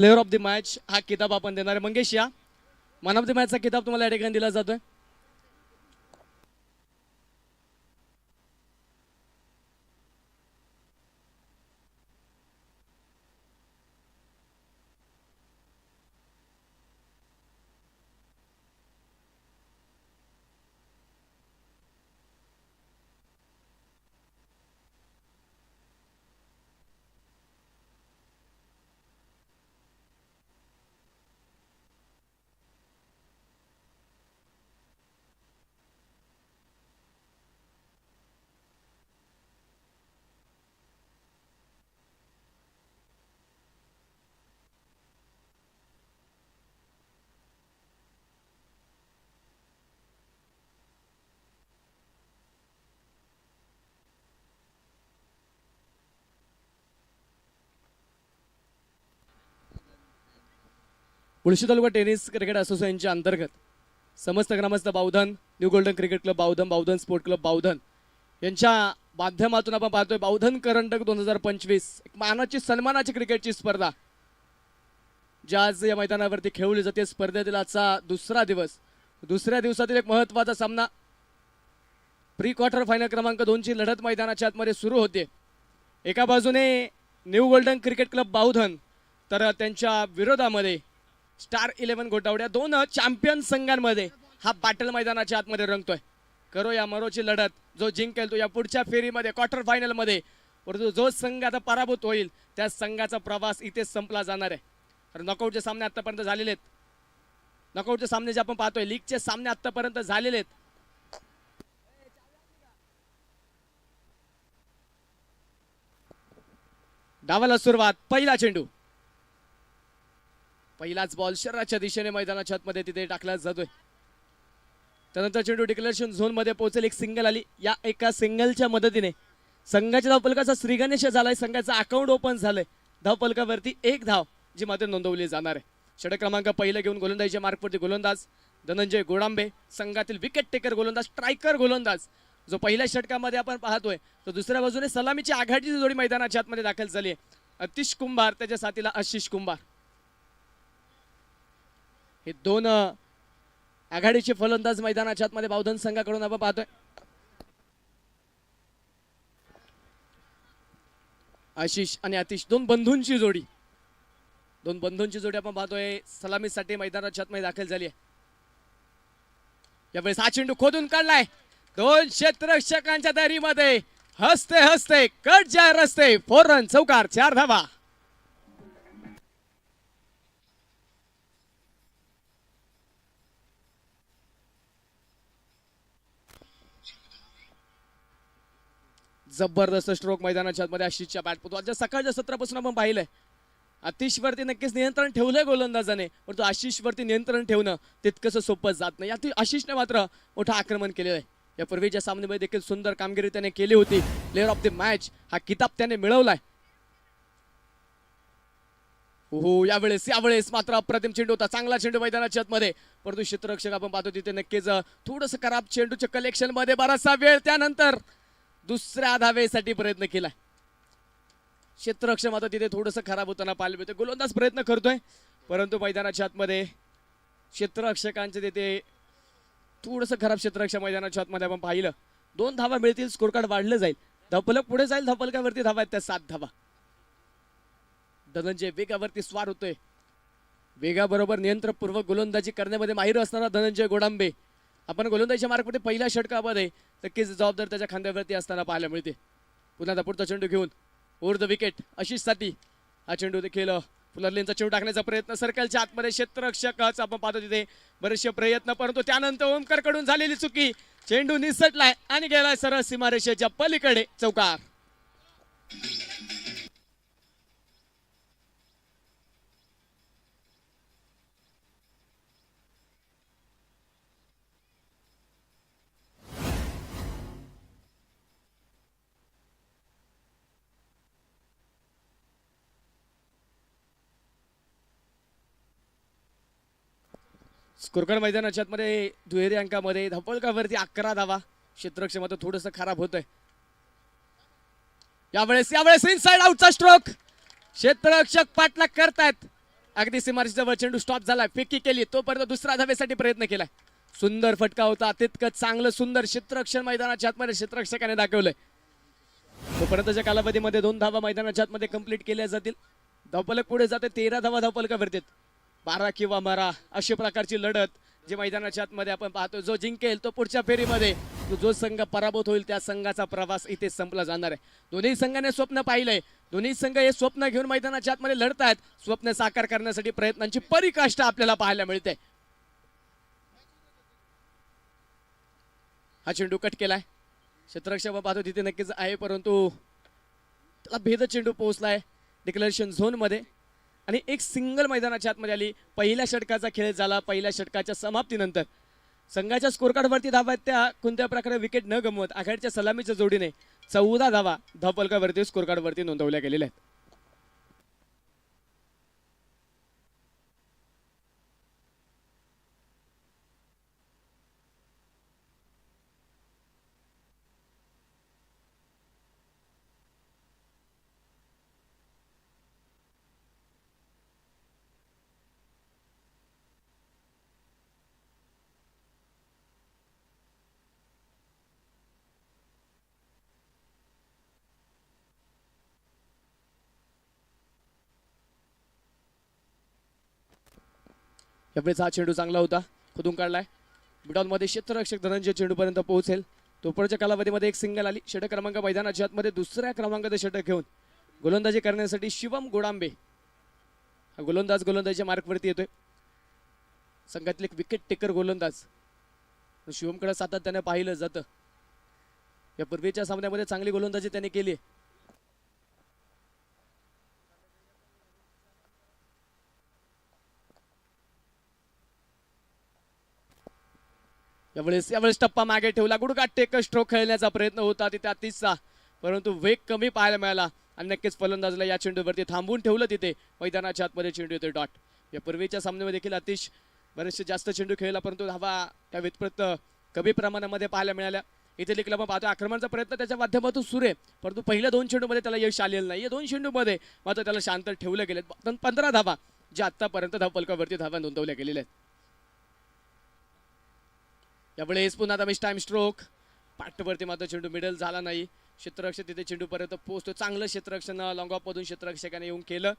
Player of the match हा किताब आपण देणार आहे. मंगेश या मॅन ऑफ द मॅचचा किताब तुम्हाला या ठिकाणी दिला जातोय. मुळशी तालुका टेनिस क्रिकेट असोसिएशनच्या अंतर्गत समस्त ग्रामस्थ Bavdhan, new golden cricket club Bavdhan, Bavdhan sport club Bavdhan यांच्या माध्यमातून आपण पाहतोय बावधन करंडक 2025 एक मानाची सन्मानाची क्रिकेटची स्पर्धा जी आज या मैदानावरती खेळवली जाते. स्पर्धेतील आजचा दुसरा दिवस, दुसऱ्या दिवसातील एक महत्त्वाचा सामना, प्री क्वार्टर फायनल क्रमांक 2 ची लढत मैदानाच्या आतमध्ये सुरू होते. एका बाजूने new golden cricket club Bavdhan तर त्यांच्या विरोधामध्ये स्टार 11 गोटावड्या, दोन चॅम्पियन संघांमध्ये हा बॅटल मैदानाच्या आतमध्ये रंगतोय. करो या मरोची लढत, जो जिंकेल तो या पुढच्या फेरीमध्ये क्वार्टर फायनल मध्ये, परंतु जो संघ आता पराभूत होईल त्या संघाचा प्रवास इथेच संपला जाणार आहे. तर नॉकआउटचे सामने आतापर्यंत झालेले आहेत. नॉकआउटचे सामने जे आपण पाहतोय, लीगचे सामने आतापर्यंत झालेले आहेत. डावाला सुरुवात, पहिला चेंडू, पहिलाच बॉल शरीराच्या दिशेने मैदानाच्या आतमध्ये तिथे टाकला जातोय. त्यानंतर चेंडू डिक्लेरेशन झोन मध्ये पोहोचेल. एक सिंगल आली. या एका सिंगलच्या मदतीने संघाच्या धावफलकाचा श्रीगणेश झालाय, संघाचा अकाउंट ओपन झालंय. धावफलकावरती एक धाव जी मात्र नोंदवली जाणार आहे. षटक क्रमांक पहिला घेऊन गोलंदाजीच्या मार्कवरती गोलंदाज धनंजय गोडांबे, संघातील विकेट टेकर गोलंदाज, स्ट्रायकर गोलंदाज जो पहिल्या षटकामध्ये आपण पाहतोय. तर दुसऱ्या बाजूने सलामीची आघाडीची जोडी मैदानाच्या आतमध्ये दाखल झाली आहे. अतिश कुंभार, त्याच्या साथीला आशिष कुंभार, हे दोन आघाडीचे फलंदाज मैदानाच्या आतमध्ये बावधन संघाकडून आपण पाहतोय. आशिष आणि अतिश दोन बंधूंची जोडी, दोन बंधूंची जोडी आपण पाहतोय सलामीसाठी मैदानाच्या आतमध्ये दाखल झाली आहे. यावेळेस हा चेंडू खोदून काढलाय. दोन क्षेत्ररक्षकांच्या तयारीमध्ये हसते हसते कट जाय रस्ते, 4 रन, चौकार, 4 धावा. जबरदस्त स्ट्रोक मैदानाच्या आतमध्ये आशिषच्या बॅटपटू. आज सकाळच्या सत्रापासून आपण पाहिलंय आतिशवरती नक्कीच नियंत्रण ठेवलंय गोलंदाजाने, परंतु आशिषवरती नियंत्रण ठेवणं तितकंसं सोपं जात नाही. आशिषने मात्र मोठं आक्रमण केलेलं आहे. या पूर्वीच्या सामन्यामध्ये देखील सुंदर कामगिरी त्याने केली होती. प्लेअर ऑफ द मॅच हा किताब त्याने मिळवलाय. हो, यावेळेस मात्र अप्रतिम चेंडू होता, चांगला चेंडू मैदानाच्या आतमध्ये, परंतु क्षेत्ररक्षक आपण पाहतो तिथे नक्कीच थोडंसं खराब चेंडूच्या कलेक्शन मध्ये बराचसा वेळ त्यानंतर दुसऱ्या धावेसाठी प्रयत्न केलाय. क्षेत्ररक्षक मात्र तिथे थोडंसं खराब होताना पाहायला मिळतं. गोलंदाज प्रयत्न करतोय, परंतु मैदानाच्या आतमध्ये क्षेत्ररक्षकांचे तिथे थोडंसं खराब क्षेत्ररक्षक मैदानाच्या आतमध्ये आपण पाहिलं. 2 धावा मिळतील, स्कोर कार्ड वाढलं जाईल, धावफलक पुढे जाईल. धावफलकावरती धावा आहेत त्या 7 धावा. धनंजय वेगावरती स्वार होतोय. वेगाबरोबर नियंत्रणपूर्वक गोलंदाजी करण्यामध्ये माहिर असणारा धनंजय गोडांबे आपण गोलंदाजीच्या मार्कमध्ये पहिल्या षटकामध्ये नक्कीच जबाबदार त्याच्या खांद्यावरती असताना पाहायला मिळते. पुन्हा पुढचा चेंडू घेऊन ओव्हर द विकेट आशिषसाठी हा चेंडू देखील फुलरलेनचा चेंडू टाकण्याचा प्रयत्न, सर्कलच्या आतमध्ये क्षेत्ररक्षकाचा आपण पाहतो तिथे बरेचसे प्रयत्न, परंतु त्यानंतर ओमकार कडून झालेली चुकी, चेंडू निसटलाय आणि गेलाय सरळ सीमारेषेच्या पलीकडे, चौकार. स्कोरकार्ड मैदानाच्या आतमध्ये दुहेरी अंकामध्ये धावफलकावरती 11 धावा. क्षेत्ररक्षक मात्र थोडंसं खराब होतंय. यावेळेस इनसाइड आउटचा स्ट्रोक, क्षेत्ररक्षक पाठलाग करतायत. अगदी सीमारेषेजवळ चेंडू स्टॉप झालाय, फेकी केली, तोपर्यंत दुसऱ्या धावेसाठी प्रयत्न केलाय. सुंदर फटका होता, तितकंच चांगलं सुंदर क्षेत्ररक्षण मैदानाच्या आतमध्ये क्षेत्ररक्षकाने दाखवलंय. तोपर्यंतच्या कालावधीमध्ये 2 धावा मैदानाच्या आतमध्ये कंप्लीट केल्या जातील. धावफलक पुढे जाते, 13 धावा धावफलकावरती, 12 किंवा 12 अशा प्रकारची लढत जे मैदानाच्या आतमध्ये आपण पाहतो. जो जिंकेल तो पुढच्या फेरीमध्ये, जो संघ पराभूत होईल त्या संघाचा प्रवास इथे संपला जाणार आहे. दोन्ही संघाने स्वप्न पाहिलंय, दोन्ही संघ हे स्वप्न घेऊन मैदानाच्या आतमध्ये लढतायत. स्वप्न साकार करण्यासाठी प्रयत्नांची परिकाष्ठा आपल्याला पाहायला मिळते. हा चेंडू कट केलाय, क्षेत्ररक्षक पाहतो तिथे नक्कीच आहे, परंतु त्याला भेद चेंडू पोहोचलाय डिक्लेरेशन झोन मध्ये आणि एक सिंगल मैदानाच्या आतमध्ये आली. पहिल्या षटकाचा खेळ झाला. पहिल्या षटकाच्या समाप्तीनंतर संघाच्या स्कोरकार्डवरती धावा आहेत त्या कोणत्या प्रकारे विकेट न गमवत आघाडीच्या सलामीच्या जोडीने 14 धावा धावफलकावरती स्कोरकार्डवरती नोंदवल्या गेलेल्या आहेत. यावेळेस हा चेंडू चांगला होता, खोदून काढलाय. बिडॉनमध्ये क्षेत्ररक्षक धनंजय चेंडूपर्यंत पोहोचेल. तोपर्यंतच्या कालावधीमध्ये एक सिंगल आली. षटक क्रमांक मैदानाच्या आतमध्ये दुसऱ्या क्रमांकाचे षटक घेऊन गोलंदाजी करण्यासाठी शिवम गोडांबे हा गोलंदाजीच्या मार्कवरती येतोय. संघातील एक विकेट टेकर गोलंदाज. शिवमकडे सातत्याने पाहिलं जातं. या पूर्वीच्या सामन्यामध्ये चांगली गोलंदाजी त्याने केली. यावेळेस टप्पा मागे ठेवला. गुडघा टेक स्ट्रोक खेळण्याचा प्रयत्न होता तिथे अतिशचा, परंतु वेग कमी पाहायला मिळाला आणि नक्कीच फलंदाजला या चेंडूवरती थांबून ठेवलं. तिथे मैदानाच्या आतमध्ये चेंडू येतोय डॉट. या पूर्वीच्या सामन्यामध्ये देखील अतिश बरेचसे जास्त चेंडू खेळला, परंतु धावा त्या व्यतिरिक्त कमी प्रमाणामध्ये पाहायला मिळाल्या. इथे देखील आपण पाहतो आक्रमणाचा प्रयत्न त्याच्या माध्यमातून सुरू आहे, परंतु पहिल्या 2 चेंडूमध्ये त्याला यश आलेलं नाही. या 2 चेंडूमध्ये मात्र त्याला शांत ठेवलं गेले. 15 धावा ज्या आतापर्यंत धावफलकावरती धावा नोंदवल्या गेलेल्या आहेत. यावेळेस पुन्हा आता मिस टाइम स्ट्रोक. पाठवरती मात्र चेंडू मिडल झाला नाही. क्षेत्ररक्षक तिथे चेंडूपर्यंत पोहोचतो. चांगलं क्षेत्ररक्षण लॉंग ऑफ मधून क्षेत्ररक्षकाने येऊन केलं.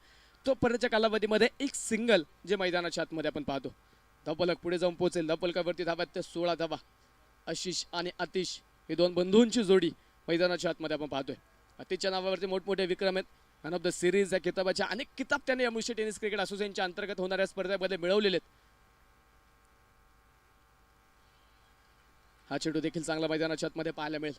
तो पर्यंतच्या कालावधीमध्ये एक सिंगल जे मैदानाच्या आतमध्ये आपण पाहतो. धावफलक पुढे जाऊन पोहोचेल. धावफलकावरती धावा ते 16 धावा. आशिष आणि आतिश ही 2 बंधूंची जोडी मैदानाच्या आतमध्ये आपण पाहतोय. आतिशच्या नावावरती मोठमोठे विक्रम आहेत. मॅन ऑफ द सिरीज या किताबाच्या अनेक किताब त्याने एमयूसी टेनिस क्रिकेट असोसिएशनच्या अंतर्गत होणाऱ्या स्पर्धेमध्ये मिळवलेले आहेत. हा चेंडू देखील चांगला मैदानाच्या आतमध्ये पाहायला मिळेल.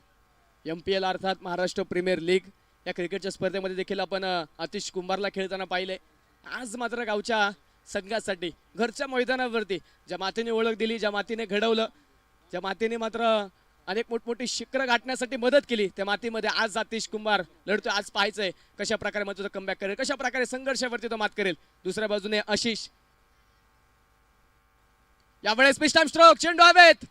MPL अर्थात महाराष्ट्र प्रीमियर लीग या क्रिकेटच्या स्पर्धेमध्ये देखील आपण आतिश कुंभारला खेळताना पाहिले. आज मात्र गावच्या संघासाठी घरच्या मैदानावरती ज्या मातीने ओळख दिली, ज्या मातीने घडवलं, ज्या मातीने मात्र अनेक मोठमोठी शिखरं गाठण्यासाठी मदत केली, त्या मातीमध्ये आज आतिश कुंभार लढतोय. आज पाहायचंय कशा प्रकारे मात्र कमबॅक करेल, कशा प्रकारे संघर्षावरती तो मात करेल. दुसऱ्या बाजूने आशिष. यावेळेस मिस टाइम स्ट्रोक. चेंडू हवेत.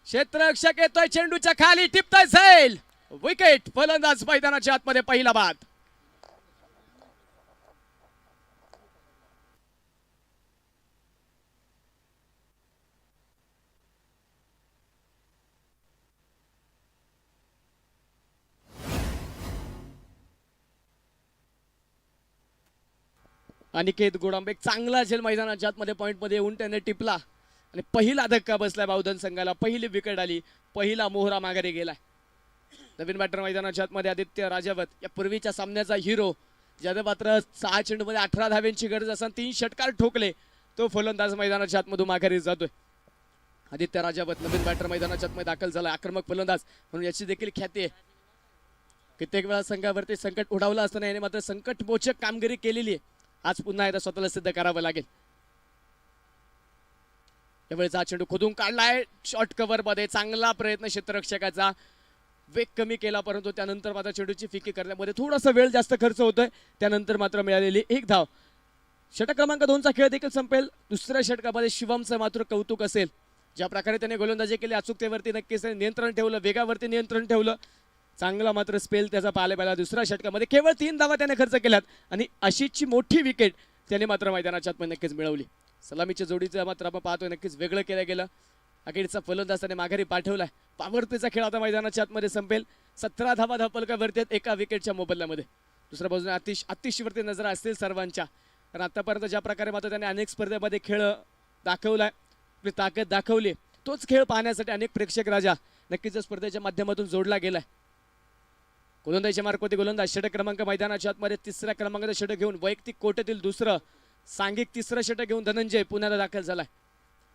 क्षेत्ररक्षक येतोय, चेंडूच्या खाली टिपतोय झैल. विकेट. फलंदाज मैदानाच्या आतमध्ये पहिला बाद. अनिकेत गोडांबे चांगला झेल मैदानाच्या आतमध्ये पॉइंट मध्ये येऊन त्याने टिपला आणि पहिला धक्का बसलाय बावधन संघाला. पहिली विकेट आली, पहिला मोहरा माघारी गेलाय. नवीन बॅटर मैदानाच्या आतमध्ये आदित्य राजावत, या पूर्वीच्या सामन्याचा हिरो, ज्याने मात्र 6 चेंडूमध्ये 18 धाव्यांची गरज असताना 3 षटकार ठोकले, तो फलंदाज मैदानाच्या आतमधून माघारी जातोय. आदित्य राजावत नवीन बॅटर मैदानाच्या आतमध्ये दाखल झाला. आक्रमक फलंदाज म्हणून याची देखील ख्याती आहे. कित्येक वेळा संघावरती संकट उडावलं असताना याने मात्र संकटमोचक कामगिरी केलेली आहे. आज पुन्हा एकदा स्वतःला सिद्ध करावं लागेल. यावेळेस हा चेंडू खोदून काढलाय शॉर्ट कव्हर मध्ये. चांगला प्रयत्न क्षेत्ररक्षकाचा. वेग कमी केला, परंतु त्यानंतर मात्र चेंडूची फिकी करण्यामध्ये थोडासा वेळ जास्त खर्च होतोय. त्यानंतर मात्र मिळालेली एक धाव. षटक क्रमांक 2 चा खेळ देखील संपेल. दुसऱ्या षटकामध्ये शिवमचं मात्र कौतुक असेल. ज्या प्रकारे त्याने गोलंदाजी केली, अचूकतेवरती नक्कीच नियंत्रण ठेवलं, वेगावरती नियंत्रण ठेवलं. चांगला मात्र स्पेल त्याचा पाहायला मिळाला. दुसऱ्या षटकामध्ये केवळ 3 धावा त्याने खर्च केल्यात आणि आशिषची मोठी विकेट त्याने मात्र मैदानाच्या आतमध्ये नक्कीच मिळवली. सलामीच्या जोडीचं मात्र आपण पाहतोय नक्कीच वेगळं केलं गेलं. अखेरचा फलंदाज त्याने माघारी पाठवलाय. पावरतेचा खेळ आता मैदानाच्या आतमध्ये संपेल. 17 धावा धापलकावरती आहेत एका विकेटच्या मोबदल्यामध्ये. दुसऱ्या बाजूने आतिशवरती नजर असतील सर्वांच्या, कारण आतापर्यंत ज्या प्रकारे मात्र त्याने अनेक स्पर्धेमध्ये खेळ दाखवलाय, आपली ताकद दाखवली, तोच खेळ पाहण्यासाठी अनेक प्रेक्षक राजा नक्कीच स्पर्धेच्या माध्यमातून जोडला गेलाय. गोलंदाजीच्या मार्फत गोलंदाज षटक क्रमांक मैदानाच्या आतमध्ये तिसऱ्या क्रमांकाचं षटक घेऊन वैयक्तिक कोट्यातील दुसरं सांघिक तिसरं षटक घेऊन धनंजय पुण्याला दाखल झालाय.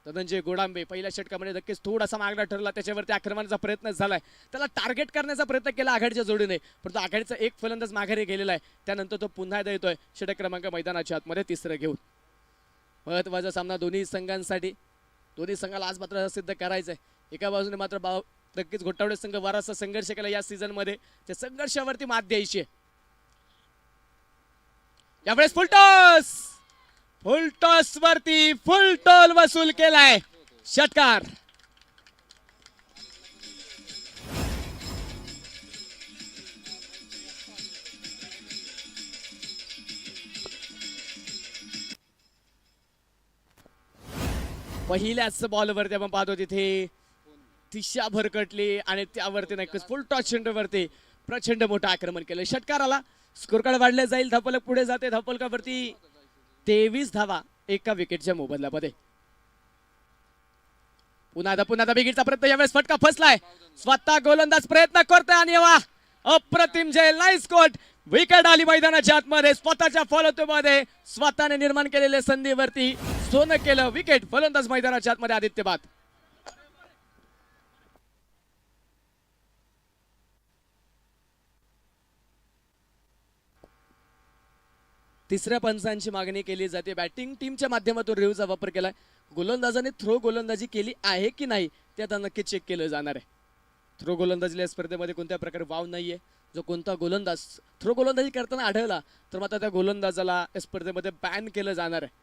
धनंजय गोडांबे पहिल्या षटकामध्ये नक्कीच थोडासा मागणा ठरला, त्याच्यावरती आक्रमणाचा प्रयत्न झालाय, त्याला टार्गेट करण्याचा प्रयत्न केला आघाडीच्या जोडीने, परंतु आघाडीचा एक फलंदाज माघारी गेलेला आहे. त्यानंतर तो पुन्हा एकदा येतोय षटक क्रमांक मैदानाच्या आतमध्ये तिसरं घेऊन. महत्वाचा सामना दोन्ही संघांसाठी. दोन्ही संघाला आज मात्र सिद्ध करायचंय. एका बाजूने मात्र नक्कीच घोटावडे संघ वारसा संघर्ष केला या सीझन मध्ये, त्या संघर्षावरती मात द्यायची आहे. यावेळेस फुल टॉस वरती फुल टॉल वसूल केलाय षटकार. पहिल्याच बॉलवरती आपण पाहतो तिथे दिशा भरकटली आणि त्यावरती नक्कीच फुल टॉस चेंडूवरती प्रचंड मोठं आक्रमण केलं. षटकाराला स्कोर कार्ड वाढले जाईल. धापलक पुढे जाते. धापलकावरती 23 धावा एका विकेटच्या मोबदल्यामध्ये. पुन्हा विकेटचा प्रयत्न, यावेळेस फटका फसलाय. स्वतः गोलंदाज प्रयत्न करतोय आणि वा अप्रतिम जय, नाईस कोट. विकेट आली मैदानाच्या आतमध्ये. स्वतःच्या फॉलोमध्ये स्वतःने निर्माण केलेल्या संधीवरती सोनं केलं. विकेट. फलंदाज मैदानाच्या आतमध्ये आदित्य बात. तिसऱ्या पंचांची मागणी केली जाते. बॅटिंग टीमच्या माध्यमातून रिव्ह्यूचा वापर केलाय. गोलंदाजाने थ्रो गोलंदाजी केली आहे की नाही ते आता नक्की चेक केलं जाणार आहे. थ्रो गोलंदाजीला स्पर्धेमध्ये कोणत्या प्रकारे वाव नाहीये. जो कोणता गोलंदाज थ्रो गोलंदाजी करताना आढळला तर मात्र त्या गोलंदाजाला या स्पर्धेमध्ये बॅन केलं जाणार आहे.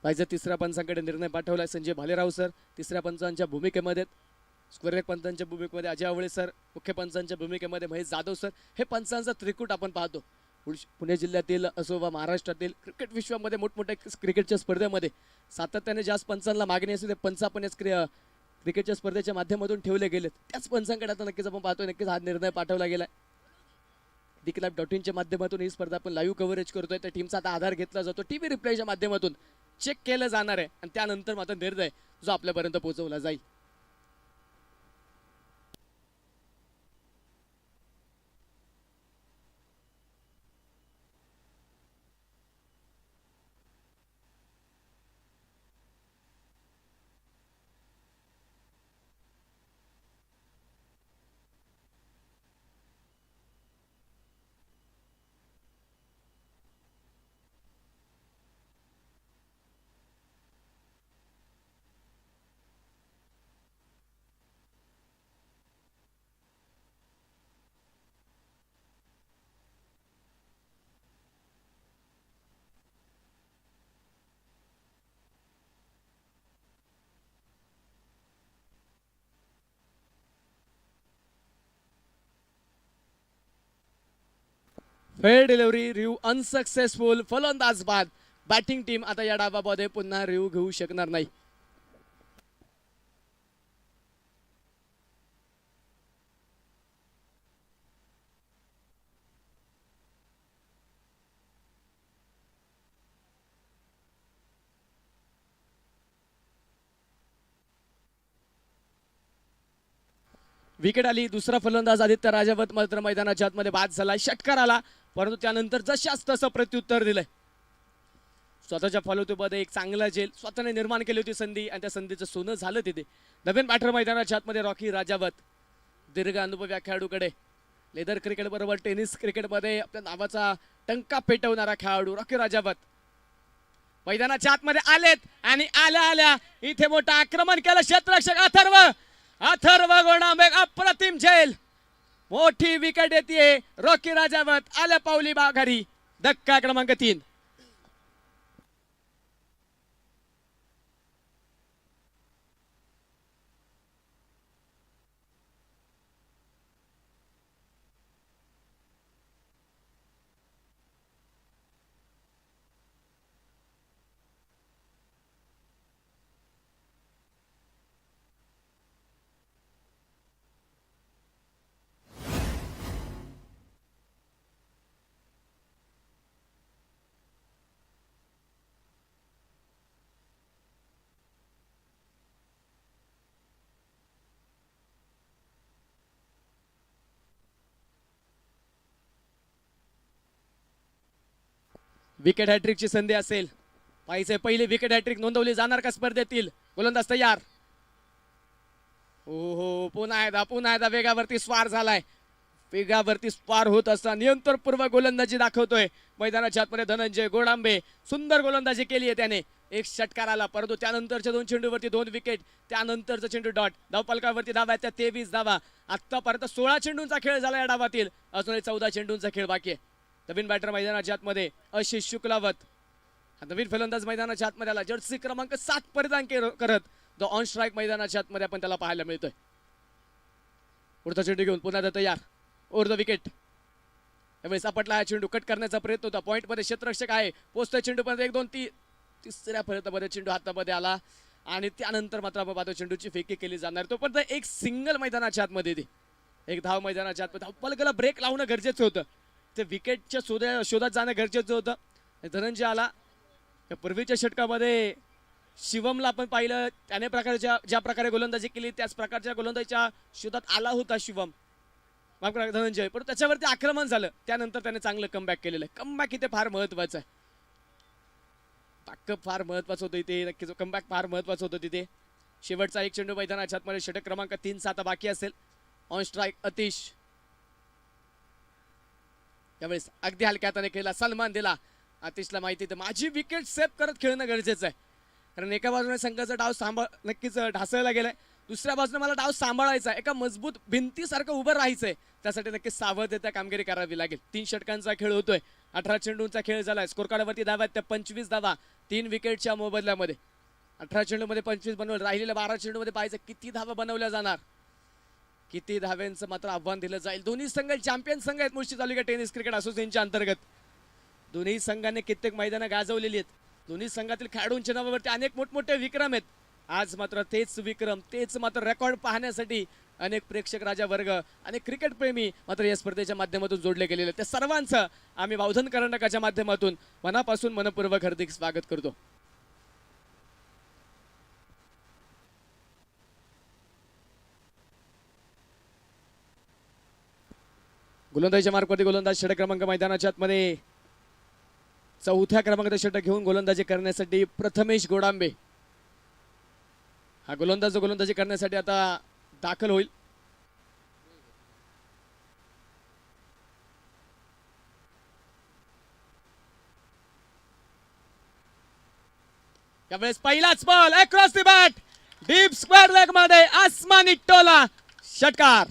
पाहिजे तिसऱ्या पंचांकडे निर्णय पाठवलाय संजय भालेराव सर. तिसऱ्या पंचांच्या भूमिकेमध्ये, स्क्वेअर पंचांच्या भूमिकेमध्ये अजय आवळे सर, मुख्य पंचांच्या भूमिकेमध्ये महेश जाधव सर. हे पंचांचा त्रिकूट आपण पाहतो. पुणे जिल्ह्यातील असो व महाराष्ट्रातील क्रिकेट विश्वामध्ये मोठमोठ्या क्रिकेटच्या स्पर्धेमध्ये सातत्याने जास्त पंचांना मागणी असते. ते पंच आपण क्रिकेटच्या स्पर्धेच्या माध्यमातून ठेवले गेलेत. त्याच पंचांकडे आता नक्कीच आपण पाहतोय. नक्कीच हा निर्णय पाठवला गेलाय. DKLive.in माध्यमातून ही स्पर्धा आपण लाईव्ह कव्हरेज करतोय. त्या टीमचा आता आधार घेतला जातो. टीव्ही रिप्लेच्या माध्यमातून चेक केलं जाणार आहे आणि त्यानंतर मात्र निर्णय जो आपल्यापर्यंत पोहोचवला जाईल. Fail delivery, review unsuccessful. फलंदाज बाद. बॅटिंग टीम आता या डावामध्ये पुन्हा रिव्ह्यू घेऊ शकणार नाही. विकेट आली. दुसरा फलंदाज आदित्य राजावत मात्र मैदानाच्या आतमध्ये बाद झाला. षटकार आला, परंतु त्यानंतर जशाच तसं प्रत्युत्तर दिलंय. स्वतःच्या फॉलोमध्ये एक चांगला झेल स्वतःने निर्माण केली होती संधी आणि त्या संधीचं सोनं झालं तिथे. नवीन बॅटर मैदानाच्या आतमध्ये रॉकी राजावत. दीर्घ अनुभवी खेळाडूकडे लेदर क्रिकेट बरोबर टेनिस क्रिकेटमध्ये आपल्या नावाचा टंका पेटवणारा खेळाडू रॉकी राजावत मैदानाच्या आतमध्ये आलेत आणि आल्या इथे मोठं आक्रमण केलं. क्षेत्ररक्षक अथर्व गोडांबे. अप्रतिम झेल. मोठी विकेट येते. रॉकी राजावत आल्या पावली माघारी. धक्का क्रमांक 3. विकेट हॅट्रिकची संधी असेल. पाहिजे पहिली विकेट हॅट्रिक नोंदवली जाणार का स्पर्धेतील. गोलंदाज तयार. हो पुन्हा एकदा वेगावरती स्वार झालाय. वेगावरती स्वार होत असता नियंत्रणपूर्वक गोलंदाजी दाखवतोय मैदानाच्या आतमध्ये धनंजय गोडांबे. सुंदर गोलंदाजी केली आहे त्याने. एक षटकार आला, परंतु त्यानंतरच्या 2 चेंडूवरती 2 विकेट. त्यानंतरचा चेंडू डॉट. धावफलकावरती धावा आहेत त्या 23 धावा. आतापर्यंत 16 चेंडूंचा खेळ झाला या डावातील. अजूनही 14 चेंडूंचा खेळ बाकी आहे. नवीन बॅटर मैदानाच्या आतमध्ये आशिष शुक्लावत. हा नवीन फलंदाज मैदानाच्या आतमध्ये आला. जर्सी क्रमांक 7 परिधान करत द ऑन स्ट्राईक मैदानाच्या आतमध्ये आपण त्याला पाहायला मिळतोय. पुढचा चेंडू घेऊन पुन्हा तयार. Over the wicket. त्यावेळेस आपटला हा चेंडू. कट करण्याचा प्रयत्न होता. पॉइंट मध्ये क्षेत्ररक्षक आहे. पोहोचतोय चेंडू पर्यंत 1 2 3 तिसऱ्या फलंदाजामध्ये चेंडू हातामध्ये आला आणि त्यानंतर मात्र आपण पाहतो चेंडूची फेकी केली जाणार. तो पण एक सिंगल मैदानाच्या आतमध्ये ती एक धाव मैदानाच्या आतमध्ये. पलकाला ब्रेक लावणं गरजेचं होतं. ते विकेटच्या शोधात जाणं गरजेचं होतं. धनंजय आला. या पूर्वीच्या षटकामध्ये शिवमला आपण पाहिलं. त्याने ज्या प्रकारे गोलंदाजी केली त्याच प्रकारच्या गोलंदाजीच्या शोधात आला होता शिवम धनंजय. पण त्याच्यावरती आक्रमण झालं. त्यानंतर त्याने चांगलं कमबॅक केलेलं आहे. कमबॅक इथे फार महत्वाचं आहे. बॅकअप फार महत्वाचं होतं इथे. नक्कीच कमबॅक फार महत्वाचं होतं तिथे. शेवटचा एक चेंडू मैदानाच्या आतमध्ये षटक क्रमांक 3 आता बाकी असेल. ऑन स्ट्राईक अतिश. त्यावेळेस अगदी हलक्या हाताने खेळला. सन्मान दिला. अतिशला माहिती तर माझी विकेट सेव्ह करत खेळणं गरजेचं आहे. कारण एका बाजूने संघाचा डाव नक्कीच ढासळला गेलाय. दुसऱ्या बाजूने मला डाव सांभाळायचा. एका मजबूत भिंतीसारखं उभं राहायचंय. त्यासाठी नक्कीच सावधतेत कामगिरी करावी लागेल. 3 षटकांचा खेळ होतोय. 18 चेंडूंचा खेळ झालाय. स्कोर कार्डवरती धावा आहेत त्या 25 धावा 3 विकेटच्या मोबदल्यामध्ये. 18 चेंडूमध्ये 25 बनवलं. राहिलेल्या 12 चेंडूमध्ये पाहायचं किती धावा बनवल्या जाणार. किती धाव्यांचं मात्र आव्हान दिलं जाईल. दोन्ही संघ चॅम्पियन संघ आहेत मुळशी तालुका टेनिस क्रिकेट असोसिएशनच्या अंतर्गत. दोन्ही संघाने कित्येक मैदानं गाजवलेली आहेत. दोन्ही संघातील खेळाडूंच्या नावावरती अनेक मोठमोठे विक्रम आहेत. आज मात्र तेच विक्रम तेच मात्र रेकॉर्ड पाहण्यासाठी अनेक प्रेक्षक राजा वर्ग अनेक क्रिकेट प्रेमी मात्र या स्पर्धेच्या माध्यमातून जोडले गेलेले. त्या सर्वांचं आम्ही बावधन करंडकाच्या माध्यमातून मनापासून मनपूर्वक हार्दिक स्वागत करतो. गोलंदाजीच्या मार्गावरती गोलंदाज षटक क्रमांक मैदानाच्या आतमध्ये 4थ्या क्रमांकाचा षटक घेऊन गोलंदाजी करण्यासाठी प्रथमेश गोडांबे. हा गोलंदाजी करण्यासाठी आता दाखल होईल. यावेळेस पहिलाच ball across the bat deep square leg मध्ये आसमानी टोला षटकार.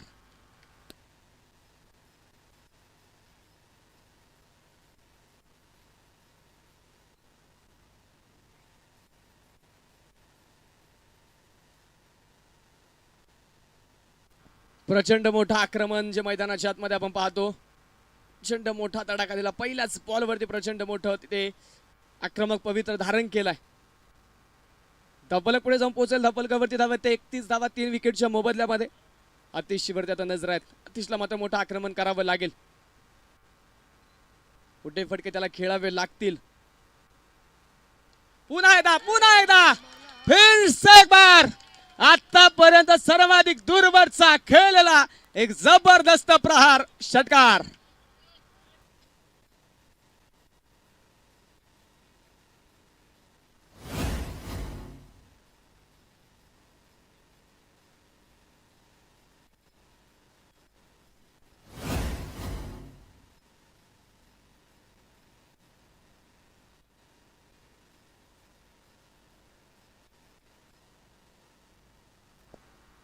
प्रचंड मोठा आक्रमण जे मैदानाच्या आतमध्ये आपण पाहतो. प्रचंड मोठा तडाखा दिला. पहिल्याच बॉलवरती प्रचंड मोठं तिथे आक्रमक पवित्र धारण केलाय. धपलक पुढे जाऊन पोहोचेल. धपलकावरती धावत ते 31 धावा 3 विकेटच्या मोबदल्यामध्ये. अतिशवरती आता नजर आहेत. अतिशला मात्र मोठं आक्रमण करावं लागेल. कुठे फटके त्याला खेळावे लागतील. पुन्हा एकदा फिर से एक बार आतापर्यंत सर्वाधिक दूरवरचा खेळलेला एक जबरदस्त प्रहार षटकार.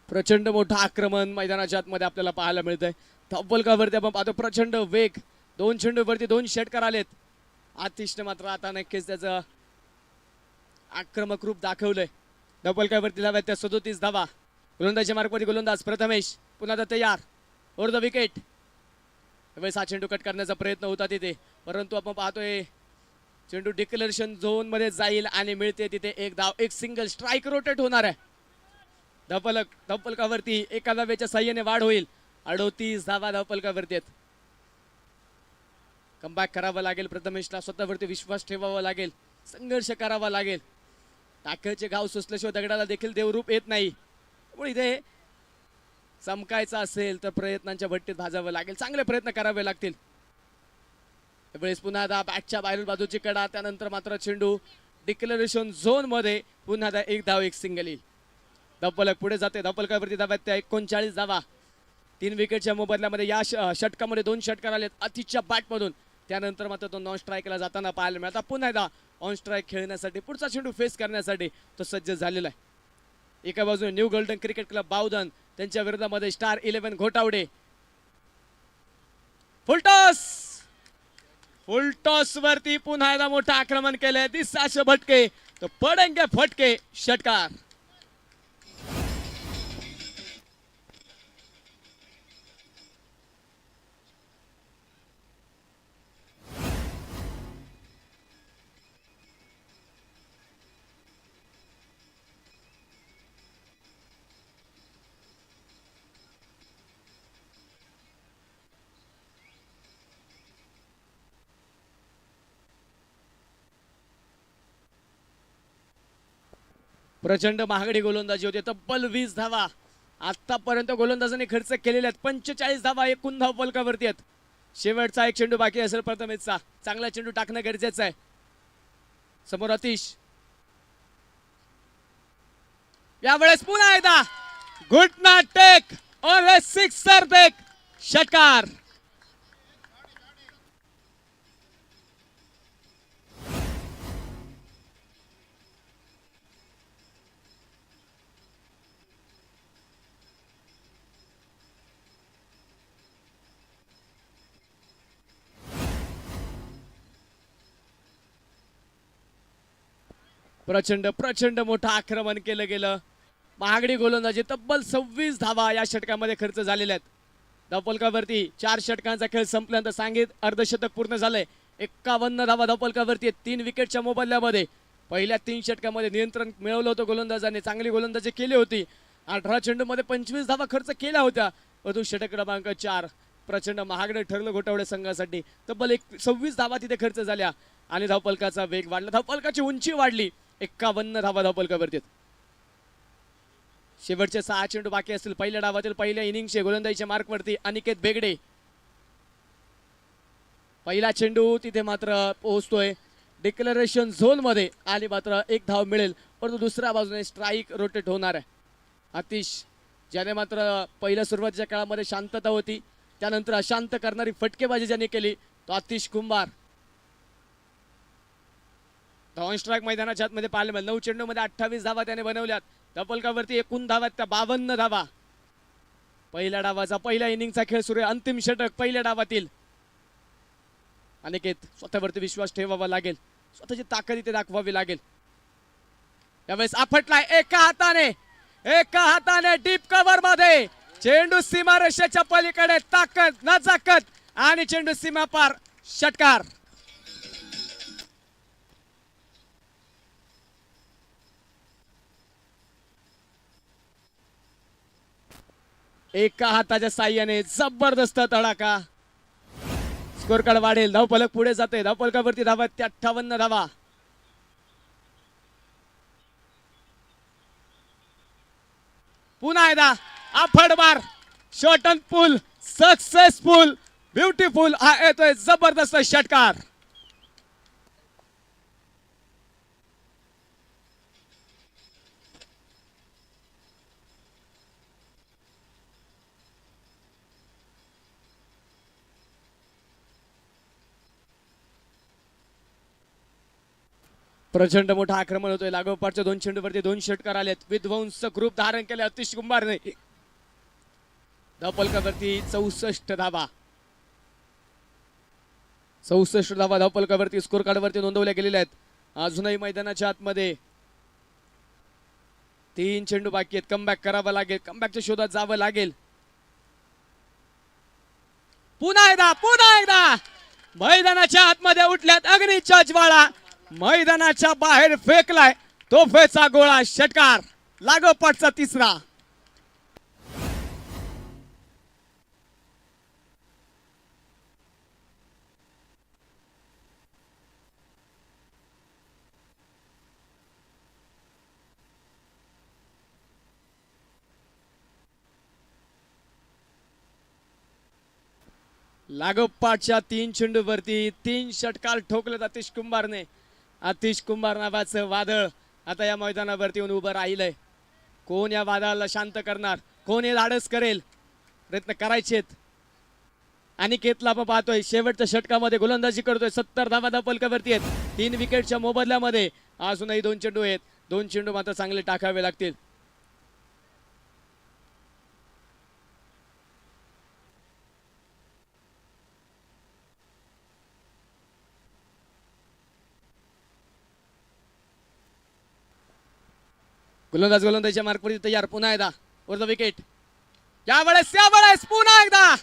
प्रचंड मोठं आक्रमण मैदानाच्या आतमध्ये आपल्याला पाहायला मिळतंय. धपलकावरती आपण पाहतो प्रचंड वेग. 2 चेंडूवरती 2 षटकार आलेत. आतिशने मात्र आता नक्कीच त्याचं आक्रमक रूप दाखवलंय. धपलकावरती धावा त्या 37 धावा. गोलंदाजी मार्गवरती गोलंदाज प्रथमेश पुन्हा तयार. Over the wicket. त्यावेळेस हा चेंडू कट करण्याचा प्रयत्न होता तिथे, परंतु आपण पाहतोय चेंडू डिक्लेरेशन झोन मध्ये जाईल आणि मिळते तिथे एक धाव. एक सिंगल स्ट्राइक रोटेट होणार आहे. धपलकावरती एका धावेच्या साह्याने वाढ होईल. 38 धावा धपलकावरती आहेत. कमबॅक करावं लागेल प्रथमेशला. स्वतःवरती विश्वास ठेवावा लागेल. संघर्ष करावा लागेल. टाक्याचे घाव सुचल्याशिवाय दगडाला देखील देवरूप येत नाही. त्यामुळे इथे चमकायचं असेल तर प्रयत्नांच्या भट्टीत भाजावं लागेल. चांगले प्रयत्न करावे लागतील. त्यावेळेस पुन्हा एकदा बॅटच्या बाहेरून बाजूची कडा, त्यानंतर मात्र चेंडू डिक्लेरेशन झोन मध्ये पुन्हा एकदा एक धाव एक सिंगल येईल. धावफलक पुढे जाते. धावफलकावरती धाव्यात त्या 39 धावा. 3 विकेटच्या मोबदल्यामध्ये या षटकामध्ये 2 षटकार आलेत अतिशच्या बॅटमधून. त्यानंतर मात्र तो नॉन स्ट्राईकला जाताना पाहायला मिळाला. पुन्हा एकदा ऑन स्ट्राईक खेळण्यासाठी पुढचा चेंडू फेस करण्यासाठी तो सज्ज झालेला आहे. एका बाजूने new golden cricket club Bavdhan, त्यांच्या विरोधामध्ये स्टार 11 घोटावडे. फुलटॉस वरती पुन्हा एकदा मोठं आक्रमण केलंय. दिसाश भटके तो पडेंगे फटके. षटकार. प्रचंड महागडी गोलंदाजी होती. तब्बल 20 धावा आतापर्यंत गोलंदाजांनी खर्च केलेल्या आहेत. 45 धावा एकूण धाव फलकावरती आहेत. शेवटचा एक चेंडू बाकी असेल प्रथमेशचा. चांगला चेंडू टाकणं गरजेचं आहे. समोर अतिश. यावेळेस पुन्हा एकदा घुटना टेक और सिक्सर देख. षटकार. प्रचंड प्रचंड मोठं आक्रमण केलं गेलं. महागडी गोलंदाजी तब्बल 26 धावा या षटकामध्ये खर्च झालेल्या आहेत. धावफलकावरती 4 षटकांचा खेळ संपल्यानंतर सांगित अर्धशतक पूर्ण झालंय. 51 धावा धावफलकावरती आहेत. 3 विकेटच्या मोबदल्यामध्ये पहिल्या 3 षटकामध्ये नियंत्रण मिळवलं होतं गोलंदाजाने. चांगली गोलंदाजी केली होती. 18 चेंडूमध्ये 25 धावा खर्च केल्या होत्या. परंतु षटक क्रमांक 4 प्रचंड महागडे ठरलं घोटावडे संघासाठी. तब्बल 26 धावा तिथे खर्च झाल्या आणि धावफलकाचा वेग वाढला. धावफलकाची उंची वाढली. 51 धावा धावफलकावरती. शेवटचे 6 चेंडू बाकी असतील पहिल्या डावातील पहिल्या इनिंगचे गोलंदाजीच्या मार्कवरती अनिकेत बेगडे. पहिला चेंडू तिथे मात्र पोहोचतोय डिक्लेरेशन झोन मध्ये आणि मात्र एक धाव मिळेल. परंतु दुसऱ्या बाजूने स्ट्राईक रोटेट होणार आहे. आतिश ज्याने मात्र पहिल्या सुरुवातीच्या काळामध्ये शांतता होती, त्यानंतर अशांत करणारी फटकेबाजी ज्याने केली तो आतिश कुंभार. ऑन स्ट्राईक मैदानाच्या आतमध्ये पाहायला मिळालं. 9 चेंडू मध्ये 28 धावा त्याने बनवल्यात. धावफलकावरती एकूण धावा त्या 52 धावा. पहिल्या डावाचा पहिल्या इनिंगचा खेळ सुरू आहे. अंतिम षटक पहिल्या डावातील. अनिकेत स्वतःवरती विश्वास ठेवावा लागेल. स्वतःची ताकद इथे दाखवावी लागेल. यावेळेस आपटलाय एका हाताने डीप कव्हर मध्ये. चेंडू सीमारेषेच्या पलीकडे. ताकद नजाकत आणि चेंडू सीमा पार. षटकार. एका हाताच्या साह्याने जबरदस्त तडाखा. स्कोर कार्ड वाढेल. धावफलक पुढे जाते. धावफलकावरती धावा 58 धावा. पुन्हा एकदा आफडमार शॉर्टन पूल सक्सेसफुल ब्युटिफुल हा येतोय जबरदस्त षटकार. प्रचंड मोठा आक्रमण होतोय. लागोपाठच्या 2 चेंडूवरती 2 षटकार आलेत. विध्वंस ग्रुप धारण केले अतिश कुंभारने. धावफलकावरती 64 धावा. 64 धावा धावफलकावरती स्कोर कार्डवरती नोंदवल्या गेलेल्या आहेत. अजूनही मैदानाच्या आतमध्ये 3 चेंडू बाकी आहेत. कमबॅक करावा लागेल. कमबॅकच्या शोधात जावं लागेल. पुन्हा एकदा मैदानाच्या आतमध्ये उठल्यात अग्नीच्या ज्वाळा. मैदानाच्या बाहेर फेकलाय तोफेचा गोळा. षटकार. लागोपाठचा तिसरा. लागोपाठच्या 3 चेंडूवरती 3 षटकार ठोकलेत अतिश कुंभारने. अतिश कुंभार नावाचं वादळ आता या मैदानावरती येऊन उभं राहिलंय. कोण या वादळाला शांत करणार, कोण हे धाडस करेल, प्रयत्न करायचेत. अनिकेतला आपण पाहतोय शेवटच्या षटकामध्ये गोलंदाजी करतोय. 70 धावा धापलकावरती आहेत. 3 विकेटच्या मोबदल्यामध्ये अजूनही 2 चेंडू आहेत. 2 चेंडू मात्र चांगले टाकावे लागतील. गोलंदाजीच्या मार्कवरती तयार. पुन्हा एकदा वर विकेट. यावेळेस पुन्हा एकदा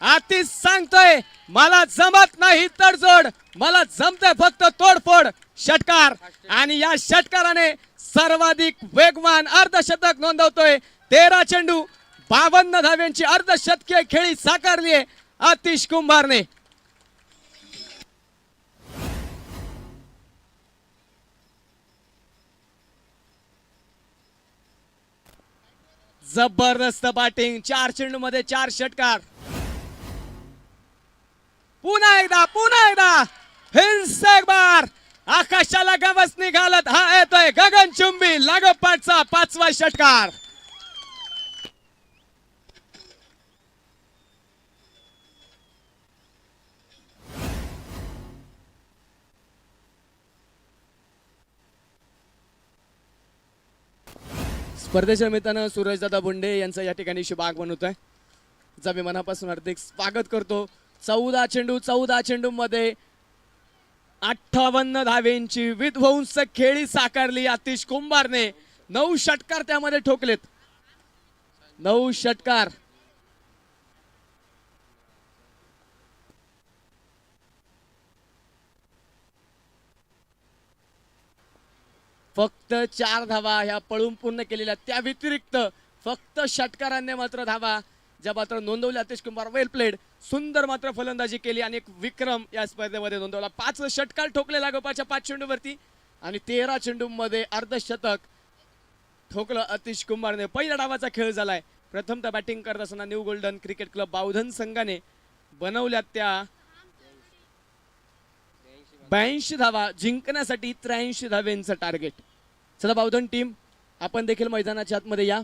आतिश सांगतोय मला जमत नाही तडजोड, मला जमतंय फक्त तोडफोड. षटकार आणि या षटकाराने सर्वाधिक वेगवान अर्धशतक नोंदवतोय. 13 चेंडू 52 धाव्यांची अर्धशतकीय खेळी साकारली आहे आतिश कुंभारने. जबरदस्त बॅटिंग. 4 चेंडू मध्ये 4 षटकार. पुन्हा एकदा हिंस एक बार. आकाशाला गवसणी घालत हा येतोय गगनचुंबी लागोपाठचा 5वा षटकार. स्पर्धेच्या निमित्तानं सूरजदादा बुंडे यांचं या ठिकाणी शुभागमन होत आहे. त्याचं मी मनापासून हार्दिक स्वागत करतो. 14 चेंडू मध्ये 58 धावेंची विध्वंसक खेळी साकारली आतिश कुंभारने. 9 षटकार त्यामध्ये ठोकलेत. 9 षटकार. फक्त 4 धावा ह्या पळून पूर्ण केलेल्या. त्या व्यतिरिक्त फक्त षटकारांनी मात्र धावा ज्या मात्र नोंदवल्या. अतिश कुंभार वेल प्लेड. सुंदर मात्र फलंदाजी केली आणि एक विक्रम या स्पर्धेमध्ये नोंदवला. 5 षटकार ठोकले लागोपाठच्या 5 चेंडूवरती आणि 13 चेंडूमध्ये अर्धशतक ठोकलं अतिश कुंभारने. पहिल्या डावाचा खेळ झालाय. प्रथमतः बॅटिंग करत असताना new golden cricket club Bavdhan संघाने बनवल्या त्या 82 धावा जिंकण्यासाठी 83 धावेंचं टार्गेट. चला बावधन टीम आपण देखील मैदानाच्या आतमध्ये या.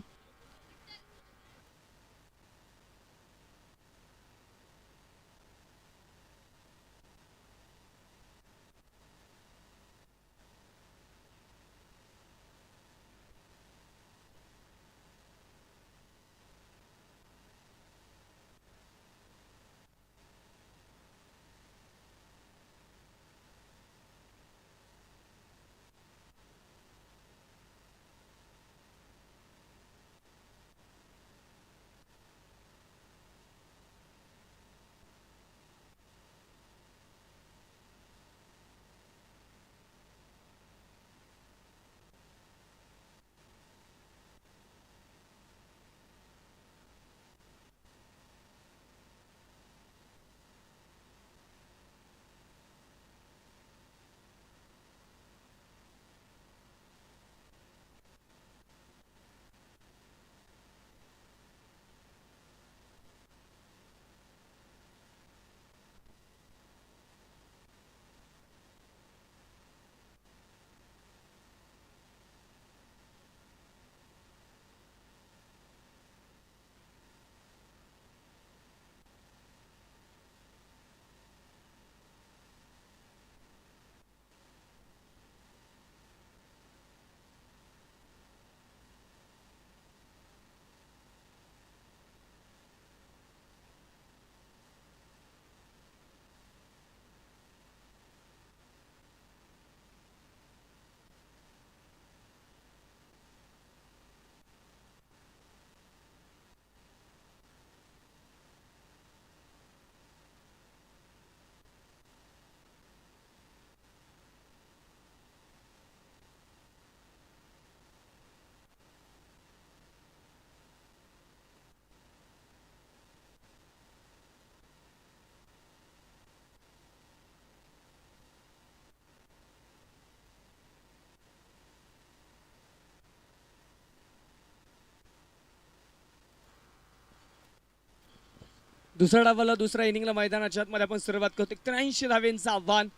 दुसऱ्या डावाला दुसऱ्या इनिंगला मैदानाच्या आतमध्ये आपण सुरुवात करतो. 83 धावेंचं आव्हान.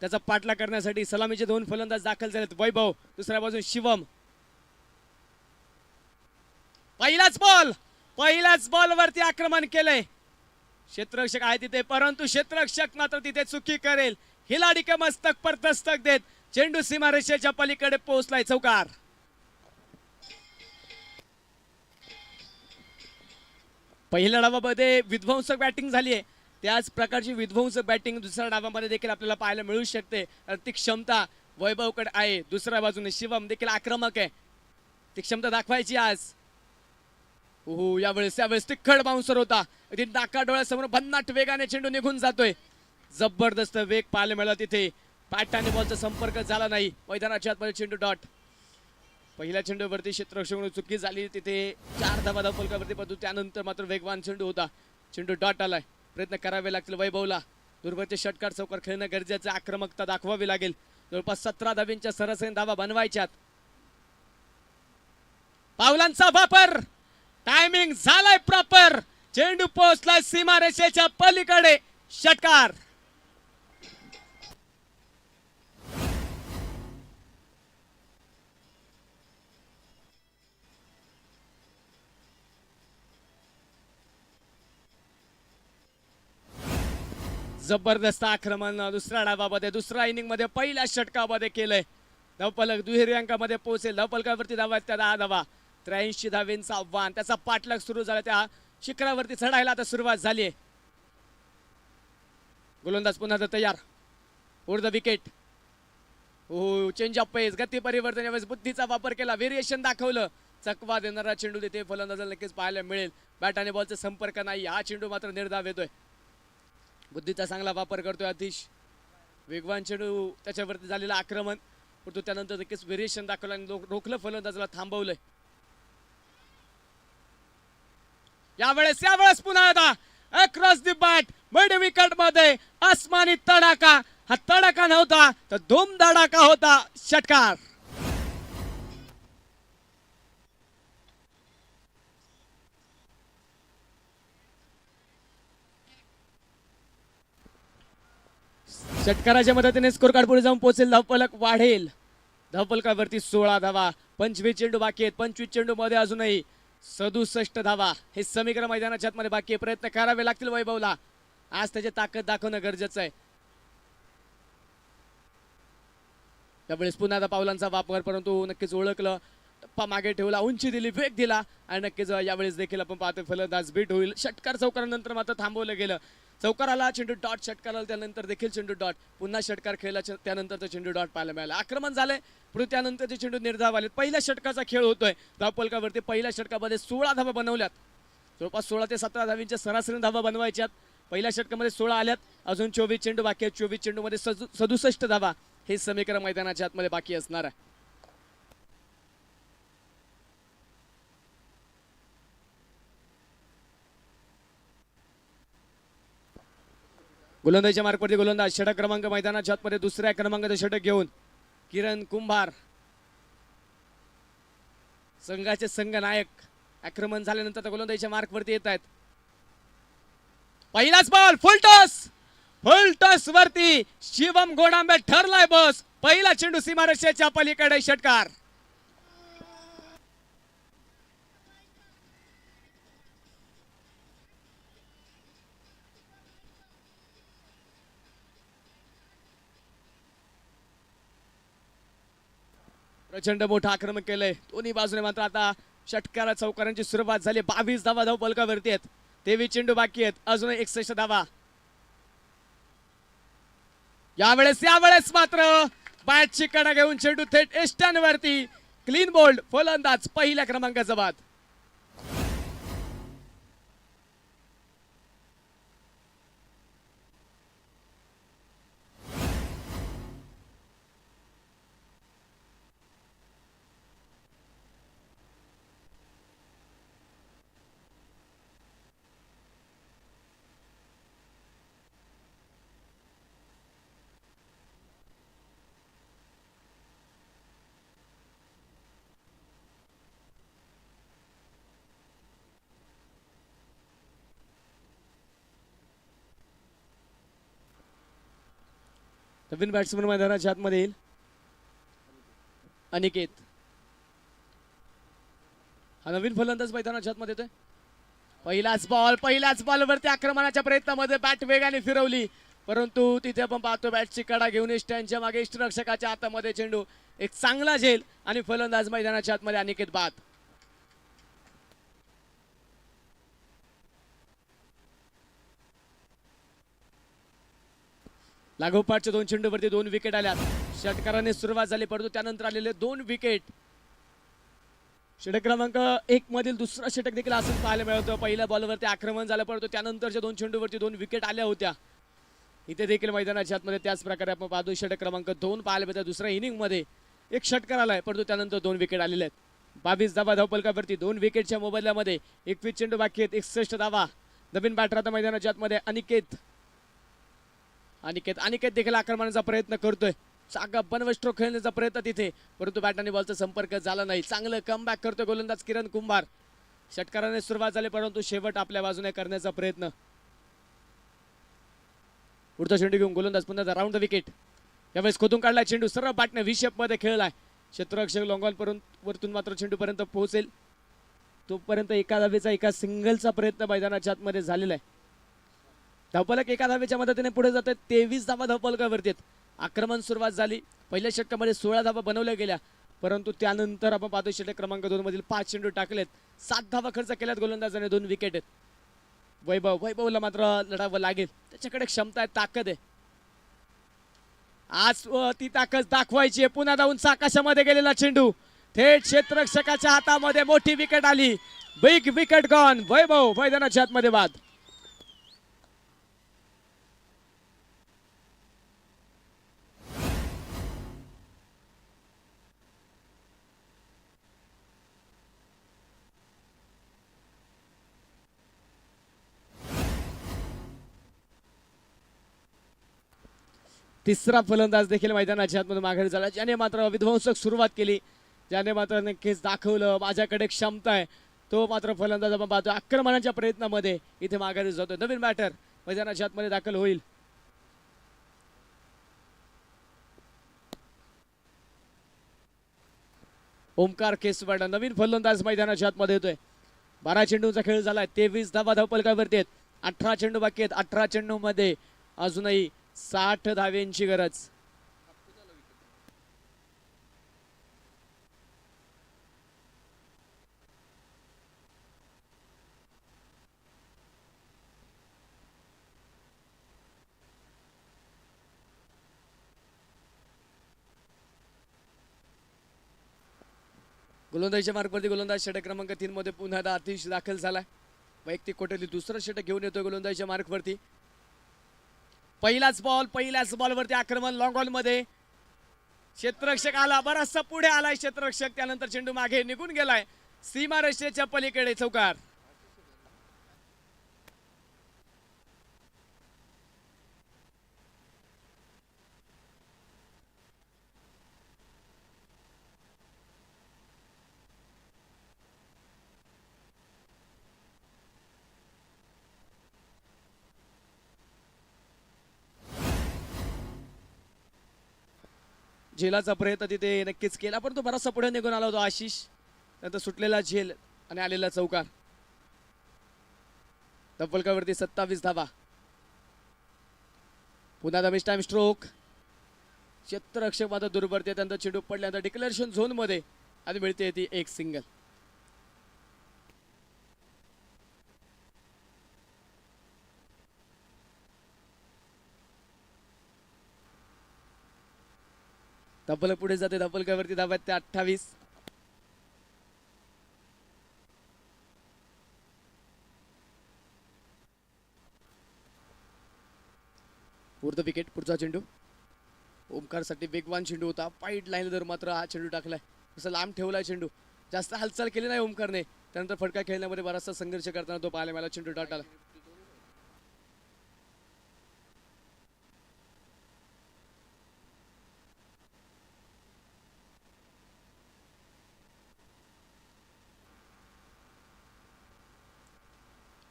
त्याचा पाठलाग करण्यासाठी सलामीचे 2 फलंदाज दाखल झालेत. वैभव, दुसऱ्या बाजून शिवम. पहिल्याच बॉल वरती आक्रमण केलंय. क्षेत्ररक्षक आहे तिथे, परंतु क्षेत्ररक्षक मात्र तिथे चुकी करेल. खिलाडी के मस्तक पर दस्तक देत चेंडू सीमारेषेच्या पलीकडे पोहोचलाय. चौकार. पहिल्या डावामध्ये विध्वंसक बॅटिंग झाली आहे. त्याच प्रकारची विध्वंसक बॅटिंग दुसऱ्या डावामध्ये देखील आपल्याला पाहायला मिळू शकते. ती क्षमता वैभवकडे आहे. दुसऱ्या बाजूने शिवम देखील आक्रमक आहे. ती क्षमता दाखवायची आज. यावेळेस तिखट बाउन्सर होता. अगदी नाका डोळ्यासमोर भन्नाट वेगाने चेंडू निघून जातोय. जबरदस्त वेग पाहायला मिळाला तिथे. पॅटाने बॉलचा संपर्क झाला नाही. मैदानाच्या आतमध्ये चेंडू डॉट. पहिल्या चेंडूवरती क्षेत्ररक्षक चुकी झाली. तिथे 4 धावा धावफलकावरती, परंतु त्यानंतर मात्र वेगवान चेंडू होता. चेंडू डॉट आलाय. प्रयत्न करावे लागतील वैभवला. दूरवरचे षटकार चौकार खेळणं गरजेचं. आक्रमकता दाखवावी लागेल. जवळपास 17 धाव्यांच्या सरासरी धावा बनवायच्यात. पावलांचा वापर. टायमिंग झालाय प्रॉपर. चेंडू पोहोचलाय सीमारेषेच्या पलीकडे. षटकार. जबरदस्त आक्रमण दुसऱ्या डावामध्ये, दुसऱ्या इनिंग मध्ये पहिल्या षटकामध्ये केलंय. धावफलक दुहेरी अंकामध्ये पोहोचेल. धावफलकावरती धावा त्या 10 धावा. 83 धावेंचं आव्हान. त्याचा पाठलाग सुरू झाला. त्या शिखरावरती चढायला आता सुरुवात झाली आहे. गोलंदाज पुन्हा तयार. Over the wicket. Change of pace, गती परिवर्तन. यावेळेस बुद्धीचा वापर केला. व्हेरिएशन दाखवलं. चकवा देणारा चेंडू तिथे फलंदाजाला नक्कीच पाहायला मिळेल. बॅट आणि बॉलचा संपर्क नाही. हा चेंडू मात्र निर्धाव येतोय. बुद्धीचा चांगला वापर करतोय आतिश. वेगवान चेंडू त्याच्यावरती झालेला आक्रमण, परंतु त्यानंतर नक्कीच व्हेरिएशन दाखवलं आणि रोखलं. फलंदाजाला थांबवलंय. यावेळेस पुन्हा आता across the bat mid wicket मध्ये आसमानी तडाखा. हा तडाखा नव्हता तर धूम धडाका होता. षटकार. षटकाराच्या मदतीने स्कोर कार्ड पुढे जाऊन पोहोचेल. धावफलक वाढेल. धावफलकावरती 16 धावा. 25 चेंडू बाकी आहेत. 25 चेंडू मध्ये अजूनही 67 धावा. हे समीकरण मैदानाच्या आतमध्ये बाकी आहे. प्रयत्न करावे लागतील वैभवला. आज त्याची ताकद दाखवणं गरजेचं आहे. त्यावेळेस पुन्हा आता पावलांचा वापर, परंतु नक्कीच ओळखलं. टप्पा मागे ठेवला, उंची दिली, वेग दिला आणि नक्कीच यावेळेस देखील आपण पाहतो फलंदाज बीट होईल. षटकार चौकारानंतर मात्र थांबवलं गेलं. चौकाराला चेंडू डॉट. षटकाराला त्यानंतर देखील चेंडू डॉट. पुन्हा षटकार खेळला, त्यानंतर चेंडू डॉट पाहायला मिळाला. आक्रमण झालंय, परंतु त्यानंतर चेंडू निर्धाव आले. पहिल्या षटकाचा खेळ होतोय. धावफलकावरती पहिल्या षटकामध्ये 16 धावा बनवल्यात. जवळपास 16 ते 17 धावींच्या सरासरी धावा बनवायच्यात. पहिल्या षटकामध्ये 16 आल्यात. अजून 24 चेंडू बाकी आहेत. 24 चेंडू मध्ये 67 धावा. हे समीकरण मैदानाच्या आतमध्ये बाकी असणार आहे. गोलंदाजीच्या मार्कवरती गोलंदाज. षटक क्रमांक मैदानाच्या आतमध्ये दुसऱ्या क्रमांकाचं षटक घेऊन किरण कुंभार, संघाचे संघ नायक. आक्रमण झाल्यानंतर गोलंदाजीच्या मार्कवरती येत आहेत. पहिलाच बॉल. फुल टॉस वरती शिवम गोडांबे ठरलाय बॉस. पहिला चेंडू सीमारेषेच्या पलीकडे. षटकार. प्रचंड मोठं आक्रमण केलंय दोन्ही बाजूने. मात्र आता षटकारा चौकारांची सुरुवात झाली. 22 धावा धावफलकावरती आहेत. 23 चेंडू बाकी आहेत. अजून 61 धावा. यावेळेस मात्र बॅटची कडा घेऊन चेंडू थेट एस्टॅनवरती. Clean bowled. फलंदाज पहिल्या क्रमांकाचा बाद. नवीन बॅट्समन मैदानाच्या आतमध्ये येईल अनिकेत. हा नवीन फलंदाज मैदानाच्या आतमध्ये येतोय. पहिल्याच बॉलवरती आक्रमणाच्या प्रयत्नामध्ये बॅट वेगाने फिरवली, परंतु तिथे आपण पाहतो बॅटची कडा घेऊन स्टँडच्या मागे इष्टरक्षकाच्या हातामध्ये चेंडू. एक चांगला झेल आणि फलंदाज मैदानाच्या आतमध्ये अनिकेत बाद. लागोपाठच्या 2 चेंडूवरती 2 विकेट आल्या. षटकाराने सुरुवात झाली, परंतु त्यानंतर आलेले 2 विकेट. षटक क्रमांक 1 मधील दुसरा षटक देखील असंच पाहायला मिळतं. पहिल्या बॉलवरती आक्रमण झालं, परंतु त्यानंतरच्या 2 चेंडूवरती 2 विकेट आल्या होत्या. इथे देखील मैदानाच्या आतमध्ये त्याच प्रकारे आपण पाहतो षटक क्रमांक 2 पाहायला मिळतं. दुसऱ्या इनिंग मध्ये एक षटकार आलाय, परंतु त्यानंतर 2 विकेट आलेले आहेत. 22 धावा धावपलकावरती 2 विकेटच्या मोबदल्यामध्ये 21 चेंडू बाकी आहेत. 61 धावा. नवीन बॅटर आता मैदानाच्या आतमध्ये अनिकेत. अनिकेत देखील आक्रमणाचा प्रयत्न करतोय. चांगला बनवट स्ट्रोक खेळण्याचा प्रयत्न तिथे, परंतु बॅट आणि बॉलचा संपर्क झाला नाही. चांगलं कमबॅक करतोय गोलंदाज किरण कुंभार. षटकाराने सुरुवात झाली, परंतु शेवट आपल्या बाजूने करण्याचा प्रयत्न. पुढचा चेंडू घेऊन गोलंदाज पुन्हा राऊंड द विकेट. यावेळेस खोदून काढलाय चेंडू, सरळ बॅटने विशेप मध्ये खेळलाय. क्षेत्ररक्षक लॉंगॉन वरतून मात्र चेंडू पर्यंत पोहोचेल तोपर्यंत एका धावेचा एका सिंगलचा प्रयत्न मैदानाच्या आतमध्ये झालेला आहे. धावपलक एका धावेच्या मदतीने पुढे जातात. 23 धावा धावपलकावरती. आक्रमण सुरुवात झाली. पहिल्या षटकामध्ये 16 धावा बनवल्या गेल्या, परंतु त्यानंतर आपण पाहतो षटक क्रमांक 2 मधील 5 चेंडू टाकलेत. 7 धावा खर्च केल्यात गोलंदाजाने. 2 विकेट आहेत. वैभवला मात्र लढावं लागेल. त्याच्याकडे क्षमता आहे, ताकद आहे. आज ती ताकद दाखवायची आहे. पुन्हा जाऊन आकाशामध्ये गेलेला चेंडू थेट क्षेत्ररक्षकाच्या हातामध्ये. मोठी विकेट आली. Big wicket gone. वैभव मैदानाच्या आतमध्ये बाद. तिसरा फलंदाज देखील मैदानाच्या आतमध्ये माघारी झाला, ज्याने मात्र विध्वंसक सुरुवात केली, ज्याने मात्र नक्कीच दाखवलं माझ्याकडे क्षमता आहे. तो मात्र फलंदाज आपण पाहतो आक्रमणाच्या प्रयत्नामध्ये इथे माघारी जातो. नवीन बॅटर मैदानाच्या आतमध्ये दाखल होईल. ओमकार केसवाडा नवीन फलंदाज मैदानाच्या आतमध्ये येतोय. 12 चेंडूंचा खेळ झालाय. 23 धावा धावपलकावरती आहेत. 18 चेंडू बाकी आहेत. 18 चेंडू मध्ये अजूनही 60 धाव्यांची गरज. गोलंदाजीच्या मार्गवरती गोलंदाज षटक क्रमांक 3 मध्ये पुन्हा आतिश दाखल झालाय. वैयक्तिक कोठडीत दुसरं षटक घेऊन येतोय गोलंदाजीच्या मार्गवरती. पहिल्याच बॉलवरती आक्रमण लॉंग ऑन मध्ये. क्षेत्ररक्षक आला, बराचसा पुढे आलाय क्षेत्ररक्षक. त्यानंतर चेंडू मागे निघून गेलाय सीमारेषेच्या पलीकडे. चौकार. झेलाचा प्रयत्न तिथे नक्कीच केला, पण तो बराचसा पुढे निघून आला होता आशिष. नंतर सुटलेला झेल आणि आलेला चौकार. धपलकावरती 27 धावा. पुन्हा दमिश टाइम स्ट्रोक. क्षेत्ररक्षक मात्र दुर्बळते. त्यानंतर चेंडू पडल्यानंतर डिक्लेरेशन झोन मध्ये आणि मिळते ती एक सिंगल. धपलक पुढे जाते. धपलकावरती धावा आहेत त्या 28. पुढचा विकेट. पुढचा चेंडू ओमकार साठी वेगवान चेंडू होता. वाईट लाईन जर मात्र हा चेंडू टाकलाय. असं लांब ठेवलाय चेंडू. जास्त हालचाल केली नाही ओमकारने. त्यानंतर फटका खेळण्यामध्ये बराचसा संघर्ष करताना तो पाहायला मिळाला. चेंडू टाकला.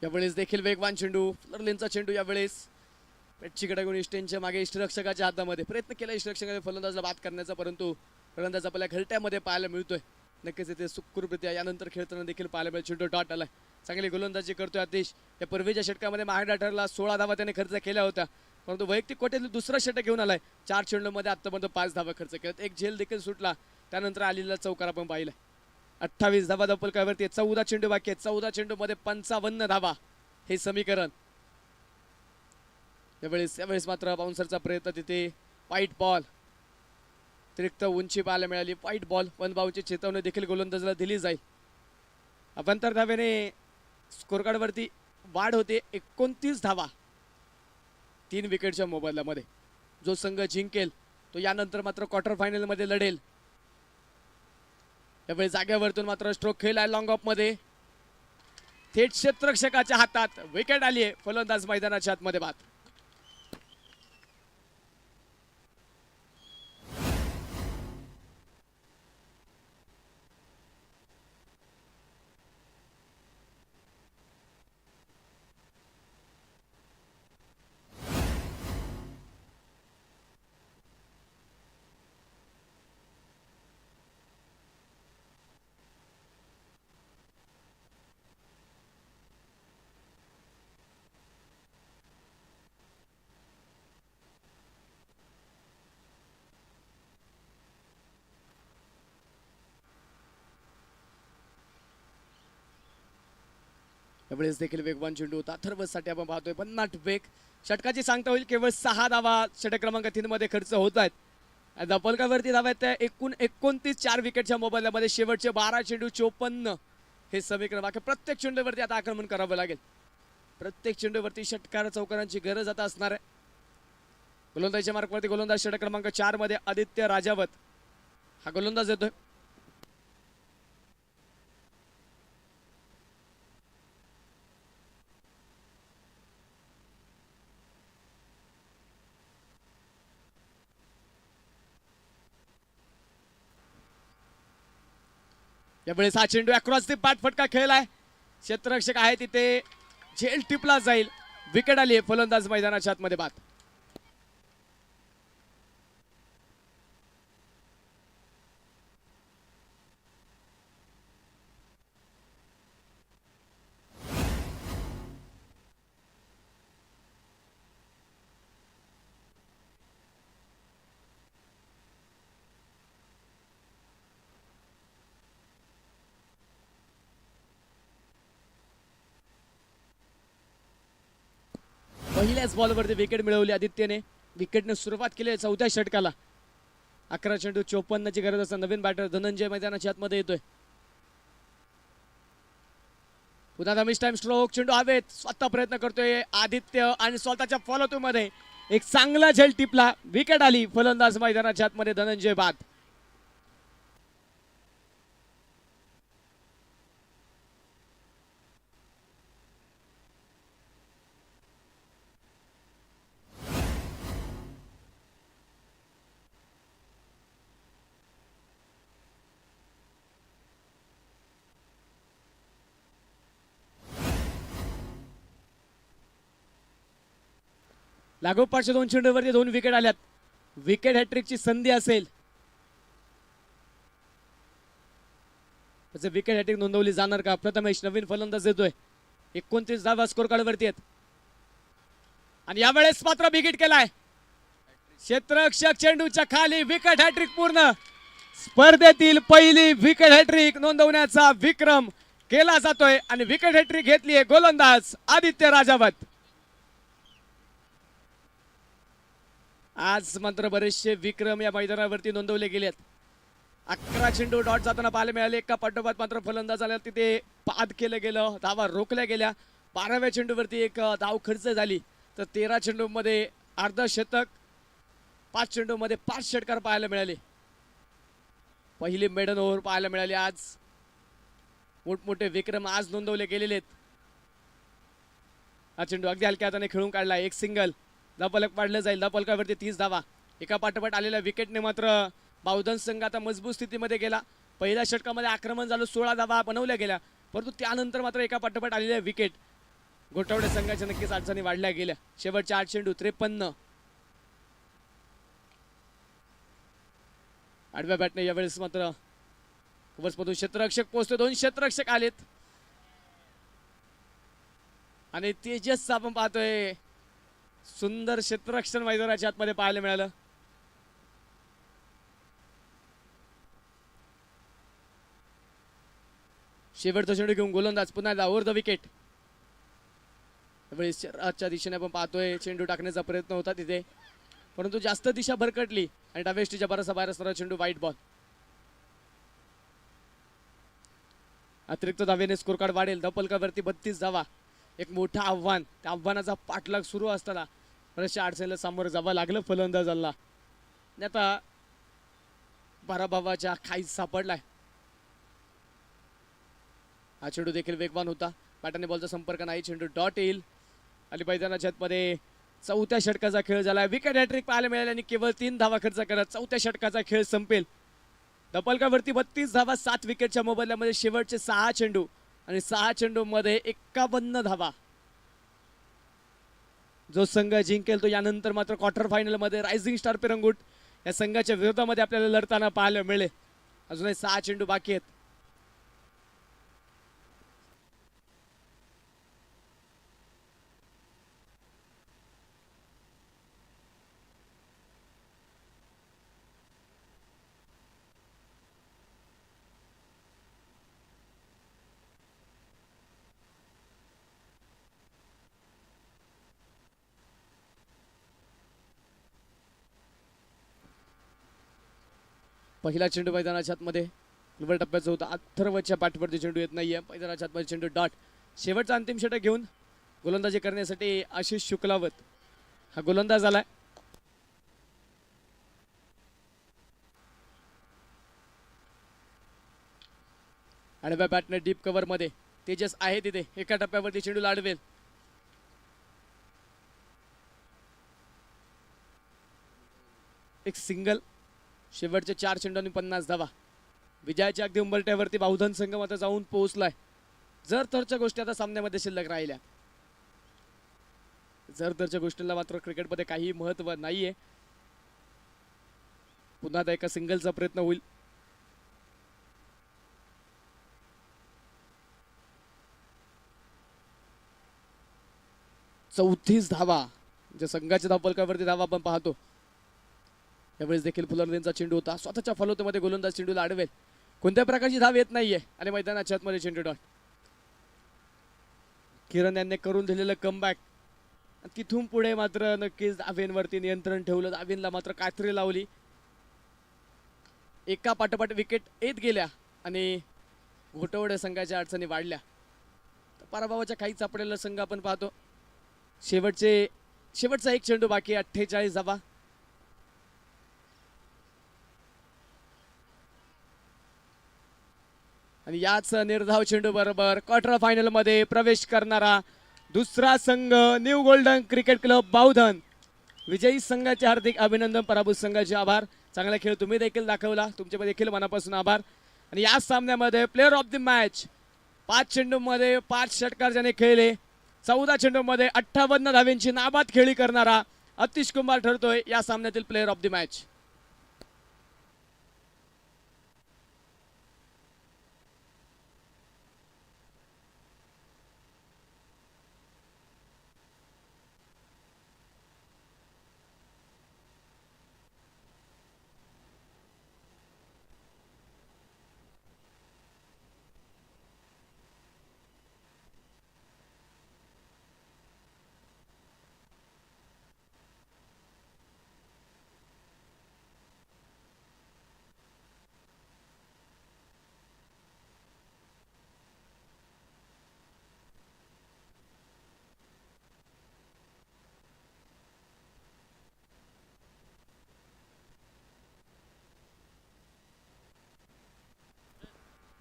यावेळेस देखील वेगवान चेंडू. फ्लरलेनचा चेंडू यावेळेस पेटचीकडे घेऊन इष्टेंच्या मागे इष्टरक्षकाच्या हातामध्ये प्रयत्न केला इष्टरक्षकाने फलंदाजला बाद करण्याचा, परंतु फलंदाज आपल्या घरट्यामध्ये पाहायला मिळतोय. नक्कीच इथे सुखरूपरित्या यानंतर खेळताना देखील पाहायला मिळेल. चेंडू डॉट आलाय, चांगली गोलंदाजी करतोय आतिश. या पूर्वीच्या षटकामध्ये महाराष्ट्र ठरला 16 धावा त्याने खर्च केल्या होत्या, परंतु वैयक्तिक कोट्यातली दुसरा षटक घेऊन आलाय. 4 चेंडूमध्ये आतापर्यंत 5 धावा खर्च केल्यात. एक झेल देखील सुटला, त्यानंतर आलेला चौकार आपण पाहिलाय. 28 धावा धपलकावरती, 14 चेंडू बाकी आहेत. 14 चेंडूमध्ये 55 धावा हे समीकरण. यावेळेस मात्र बाउन्सरचा प्रयत्न, तिथे व्हाईट बॉल, अतिरिक्त उंची पाहायला मिळाली. व्हाईट बॉल, 1 बाउंची चेतावणी देखील गोलंदाजाला दिली जाईल. अभ्यंतर धावेने स्कोर कार्डवरती वाढ होते. 29 धावा 3 विकेटच्या मोबदल्यामध्ये. जो संघ जिंकेल तो यानंतर मात्र क्वार्टर फायनल मध्ये लढेल. यावेळी जाग्यावरतून मात्र स्ट्रोक खेळ आहे लॉंग ऑफ मध्ये, थेट क्षेत्ररक्षकाच्या हातात विकेट आली आहे. फलंदाज मैदानाच्या आतमध्ये बाद. यावेळेस देखील वेगवान चेंडू होता अथर्वसाठी आपण पाहतोय 50 वेग. षटकाची सांगता होईल, केवळ 6 धावा षटक क्रमांक 3 मध्ये खर्च होत आहेत. धपलकावरती धावा आहेत त्या एकूण 29 4 विकेटच्या मोबदल्यामध्ये. शेवटचे 12 चेंडू 54 हे समीकरण. बाकी प्रत्येक चेंडूवरती आता आक्रमण करावं लागेल. प्रत्येक चेंडूवरती षटकार चौकारांची गरज आता असणार आहे. गोलंदाजीच्या मार्कवरती गोलंदाज षटक क्रमांक 4 मध्ये आदित्य राजावत हा गोलंदाज येतोय. यावेळेस हा चेंडू अक्रॉस दी बॅट फटका खेळलाय. क्षेत्ररक्षक आहे तिथे, झेल टिपला जाईल. विकेट आली आहे. फलंदाज मैदानाच्या आतमध्ये बाद. पहिल्याच बॉलवरती विकेट मिळवली आदित्यने. विकेटने सुरुवात केली 4थ्या षटकाला. 11 चेंडू 54 ची गरज असताना नवीन बॅटर धनंजय मैदानाच्या आतमध्ये येतोय. पुन्हा धमिश टाइम स्ट्रोक, चेंडू हवेत, स्वतः प्रयत्न करतोय आदित्य आणि स्वतःच्या फॉलो मध्ये एक चांगला झेल टिपला. विकेट आली. फलंदाज मैदानाच्या आतमध्ये धनंजय बाद. लागोपाठच्या 2 चेंडूवरती 2 विकेट आल्यात. विकेट हॅट्रिकची संधी असेल, विकेट हॅट्रिक नोंदवली जाणार का? प्रथमेश नवीन फलंदाज येतोय. 29 धावा स्कोर कार्डवरती आहेत आणि यावेळेस मात्र विकेट केलाय. क्षेत्ररक्षक चेंडूच्या खाली विकेट हॅट्रिक पूर्ण. स्पर्धेतील पहिली विकेट हॅट्रिक नोंदवण्याचा विक्रम केला जातोय आणि विकेट हॅट्रिक घेतली आहे गोलंदाज आदित्य राजावत. आज मात्र बरेचसे विक्रम या मैदानावरती नोंदवले गेलेत. 11 चेंडू डॉट जाताना पाहायला मिळाले. एका पाठोपाठ मात्र फलंदाज आल्या, तिथे बाद केलं गेलं, धावा रोखल्या गेल्या. 12व्या चेंडूवरती एक धाव खर्च झाली. तर 13 चेंडूमध्ये अर्धशतक, 5 चेंडूमध्ये 5 षटकार पाहायला मिळाले. पहिली मेडन ओव्हर पाहायला मिळाली. आज मोठमोठे विक्रम आज नोंदवले गेलेले आहेत. हा चेंडू अगदी हलक्या हाताने खेळून काढला. एक सिंगल, धपलक पाडलं जाईल. धपलकावरती 30 धावा. एका पाठोपाठ आलेल्या विकेटने मात्र बावधन संघ आता मजबूत स्थितीमध्ये गेला. पहिल्या षटकामध्ये आक्रमण झालं, 16 धावा बनवल्या गेल्या, परंतु त्यानंतर मात्र एका पाठोपाठ आलेल्या विकेट घोटावडे संघाच्या नक्कीच अडचणी वाढल्या गेल्या. शेवटच्या 8 चेंडू 53. आडव्या बॅटने यावेळेस मात्र कव्हर्समधून क्षेत्ररक्षक पोहोचतो. 2 क्षेत्ररक्षक आलेत आणि तेजस आपण पाहतोय सुंदर क्षेत्ररक्षण मैदानाच्या आतमध्ये पाहायला मिळालं. शेवटचा चेंडू घेऊन गोलंदाज पुन्हा ओव्हर द विकेट. त्यावेळी शहराच्या दिशेने आपण पाहतोय चेंडू टाकण्याचा प्रयत्न होता तिथे, परंतु जास्त दिशा भरकटली आणि डावेष्टीच्या बराचसा बाहेर असणारा चेंडू वाईट बॉल. अतिरिक्त धावेने स्कोर कार्ड वाढेल. धपलकावरती 32 धावा, एक मोठं आव्हान. त्या आव्हानाचा पाठलाग सुरू असताना बऱ्याचशा अडचणीला सामोरं जावं लागलं फलंदाजांना. आता पराभवाच्या खाईत सापडलाय. हा चेंडू देखील वेगवान होता. बॅटाने बॉलचा संपर्क नाही, चेंडू डॉट येईल आणि मैदानाच्या आतमध्ये 4थ्या षटकाचा खेळ झाला. विकेट हॅट्रिक पाहायला मिळाली आणि केवळ 3 धावा खर्च करत 4थ्या षटकाचा खेळ संपेल. धपलकावरती 32 धावा, 7 विकेटच्या मोबदल्यामध्ये शेवटचे 6 चेंडू आणि 6 चेंडू मध्ये 51 धावा. जो संघ जिंकेल तो यानंतर मात्र क्वार्टर फायनल मध्ये रायझिंग स्टार पिरंगुट या संघाच्या विरोधामध्ये आपल्याला लढताना पाहायला मिळेल. अजूनही 6 चेंडू बाकी आहेत. पहिला चेंडू मैदानाच्या आतमध्ये निवड टप्प्याचा होता. अथर्वच्या पाठवरती चेंडू येत नाहीये. मैदानाच्या आतमध्ये चेंडू डॉट. शेवटचा अंतिम षटक घेऊन गोलंदाजी करण्यासाठी आशिष शुक्लावत हा गोलंदाज आलाय. आडव्या बॅटने डीप कव्हर मध्ये तेजस आहे तिथे. एका टप्प्यावरती चेंडू लाडवेल. एक सिंगल. शेवटचे 4 चेंडूंनी 50 धावा. विजयाच्या अगदी उंबरठ्यावरती बाहुधन संघ मात्र जाऊन पोहोचलाय. जर तरच्या गोष्टी आता सामन्यामध्ये शिल्लक राहिल्या. जर तरच्या गोष्टीला मात्र क्रिकेटमध्ये काही महत्व नाहीये. पुन्हा एका सिंगलचा प्रयत्न होईल. चौतीस धावा जे संघाच्या धावपलकावरती धावा आपण पाहतो. यावेळेस देखील फुलरदेंचा चेंडू होता. स्वतःच्या फॉलोमध्ये गोलंदाज चेंडूला अडवेल. कोणत्या प्रकारची धाव येत नाहीये आणि मैदानाच्या आतमध्ये चेंडू डॉट. किरण यांनी करून दिलेलं कमबॅक. तिथून पुढे मात्र नक्कीच धावेंवरती नियंत्रण ठेवलं. धावेंना मात्र कात्री लावली. एका पाठोपाठ विकेट येत गेल्या आणि घोटवडे संघाच्या अडचणी वाढल्या. पराभवाच्या काही सापडलेला संघ आपण पाहतो. शेवटचा एक चेंडू बाकी. 48 धावा. आणि याच निर्धाव चेंडू बरोबर क्वार्टर फायनल मध्ये प्रवेश करणारा दुसरा संघ new golden cricket club Bavdhan. विजयी संघाचे हार्दिक अभिनंदन. पराभूत संघाचे आभार. चांगला खेळ तुम्ही देखील दाखवला. तुमच्या देखील मनापासून आभार. आणि या सामन्यामध्ये प्लेअर ऑफ द मॅच 5 चेंडूमध्ये 5 षटकार ज्याने खेळले, 14 चेंडूमध्ये 58 धावेंची नाबाद खेळी करणारा अतिश कुमार ठरतोय या सामन्यातील player of the match.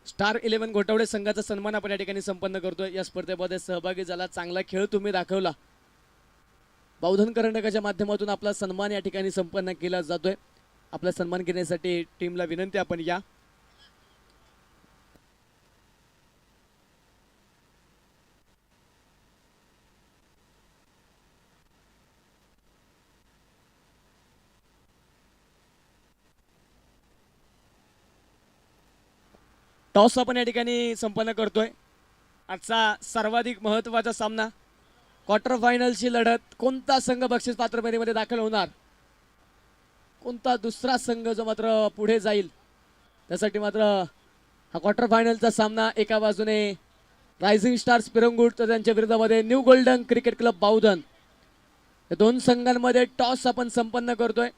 Star 11 Ghotawade संघाचा सन्मान आपण या ठिकाणी संपन्न करतोय. या स्पर्धेमध्ये सहभागी झाला, चांगला खेळ तुम्ही दाखवला. बावधन करंडकाच्या माध्यमातून आपला सन्मान या ठिकाणी संपन्न केला जातोय. आपला सन्मान घेण्यासाठी टीमला विनंती आपण या. टॉस आपण या ठिकाणी संपन्न करतोय. आजचा सर्वाधिक महत्त्वाचा सामना, क्वार्टर फायनलची लढत. कोणता संघ बक्षीस पात्र फेरीमध्ये दाखल होणार, कोणता दुसरा संघ जो मात्र पुढे जाईल, त्यासाठी मात्र हा क्वार्टर फायनलचा सामना. एका बाजूने रायझिंग स्टार्स पिरंगुट, तर त्यांच्या विरोधामध्ये new golden cricket club Bavdhan. या दोन संघांमध्ये टॉस आपण संपन्न करतोय.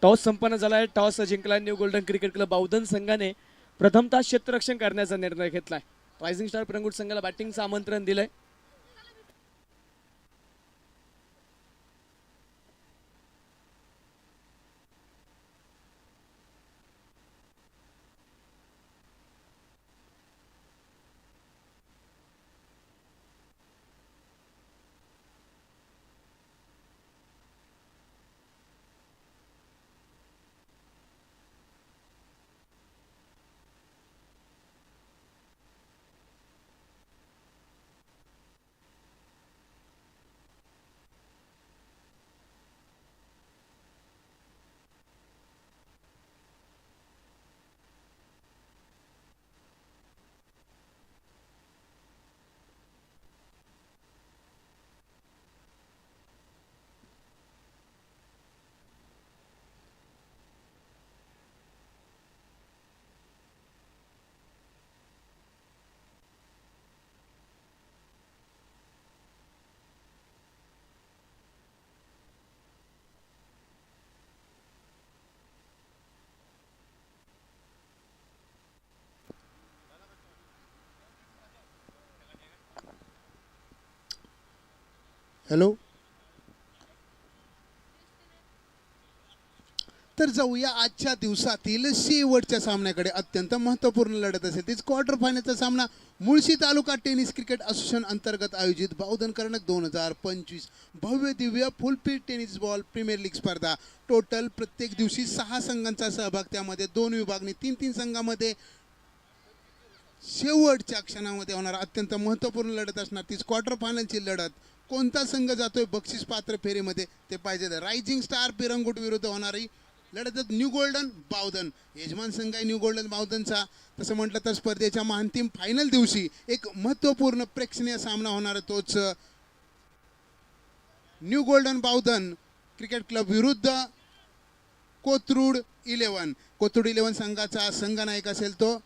टॉस संपन्न झाला आहे. टॉस जिंकला new golden cricket club Bavdhan संघाने. प्रथमतः क्षेत्ररक्षण करण्याचा निर्णय घेतलाय. रायझिंग स्टार पिरंगुट संघाला बॅटिंगचं आमंत्रण दिलंय. हॅलो. तर जाऊया आजच्या दिवसातील शेवटच्या सामन्याकडे. अत्यंत महत्त्वपूर्ण लढत असेल तीच क्वार्टर फायनलचा सामना मुळशी तालुका टेनिस क्रिकेट असोसिएशन अंतर्गत आयोजित बावधन कर्णक 2025 भव्य Divya फुलपीट tennis ball premier league स्पर्धा. टोटल प्रत्येक दिवशी 6 संघांचा सहभाग, त्यामध्ये 2 विभागणी 3-3 संघामध्ये शेवटच्या क्षणामध्ये होणार अत्यंत महत्त्वपूर्ण लढत असणार तीच क्वार्टर फायनलची लढत. कोणता संघ जातोय बक्षीस पात्र फेरीमध्ये ते पाहिजे. रायझिंग स्टार पिरंगुट विरुद्ध होणारी लढत न्यू गोल्डन बावधन. यजमान संघ आहे न्यू गोल्डन बावधनचा. तसं म्हटलं तर स्पर्धेच्या अंतिम फायनल दिवशी एक महत्त्वपूर्ण प्रेक्षणीय सामना होणार, तोच new golden Bavdhan cricket club विरुद्ध कोथरूड 11. कोथरूड 11 संघाचा संघनायक असेल तो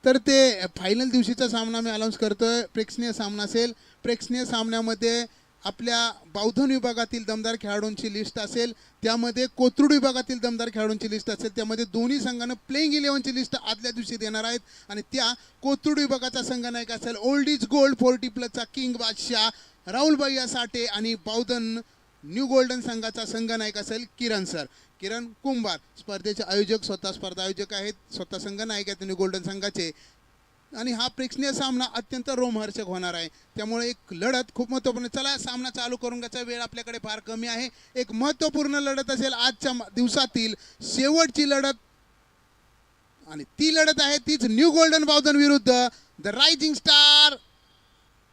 तर ते फायनल दिवशीचा सामना मी अनाऊन्स करतोय. प्रेक्षणीय सामना असेल. प्रेक्षणीय सामन्यामध्ये आपल्या बावधन विभागातील दमदार खेळाडूंची लिस्ट असेल, त्यामध्ये कोथरूड विभागातील दमदार खेळाडूंची लिस्ट असेल, त्यामध्ये दोन्ही संघानं प्लेइंग 11ची लिस्ट आदल्या दिवशी देणार आहेत. आणि त्या कोथरूड विभागाचा संघनायक असेल ओल्ड इज गोल्ड 40+चा किंग बादशाह राहुल भैया साठे आणि बावधन न्यू गोल्डन संघाचा संघनायक असेल किरण कुंभार. स्पर्धेचे आयोजक स्वतः स्पर्धा आयोजक आहेत, स्वतः संघनायक आहेत न्यू गोल्डन संघाचे. आणि हा प्रेक्षणीय सामना अत्यंत रोमहर्षक होणार आहे, त्यामुळे एक लढत खूप महत्त्वपूर्ण. चला सामना चालू करून घ्यायचा, वेळ आपल्याकडे फार कमी आहे. एक महत्त्वपूर्ण लढत असेल आजच्या दिवसातील शेवटची लढत, आणि ती लढत आहे तीच न्यू गोल्डन बावधन विरुद्ध द रायझिंग स्टार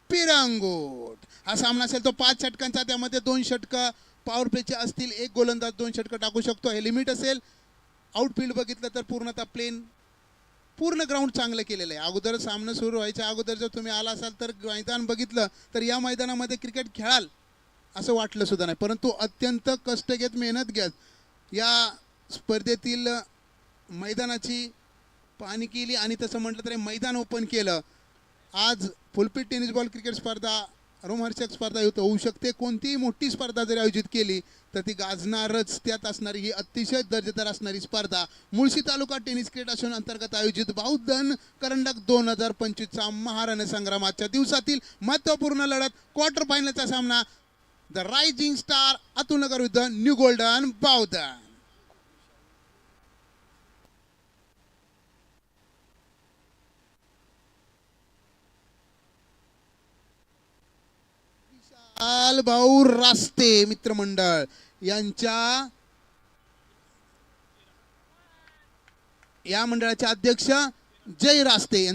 पिरंगुट. हा सामना असेल तो 5 षटकांचा, त्यामध्ये 2 षटकं पॉवर प्लेचे असतील. एक गोलंदाज 2 षटकं टाकू शकतो, हे लिमिट असेल. आउटफील्ड बघितलं तर पूर्णतः प्लेन, पूर्ण ग्राउंड चांगलं केलेलं आहे. अगोदर सामना सुरू व्हायच्या अगोदर जर तुम्ही आला असाल तर मैदान बघितलं तर या मैदानामध्ये क्रिकेट खेळाल असं वाटलं सुद्धा नाही, परंतु अत्यंत कष्ट घेत मेहनत घेत या स्पर्धेतील मैदानाची पाहणी केली आणि तसं म्हटलं तरी मैदान ओपन केलं. आज फुलपीट टेनिस बॉल क्रिकेट स्पर्धा रोमहर्षक स्पर्धा होऊ शकते. कोणतीही मोठी स्पर्धा जरी आयोजित केली तर ती गाजणारच. त्यात असणारी ही अतिशय दर्जेदार असणारी स्पर्धा मुळशी तालुका टेनिस क्रीडा असोसिएशन अंतर्गत आयोजित बावधन करंडक 2025चा महारण संग्रामाच्या दिवसातील महत्त्वपूर्ण लढत. क्वार्टर फायनलचा सामना द रायझिंग स्टार अतुलनगर विरुद्ध न्यू गोल्डन बावधन. भाऊ रास्ते मित्रमंडळ यांच्या या मंडळाचे अध्यक्ष जय रास्ते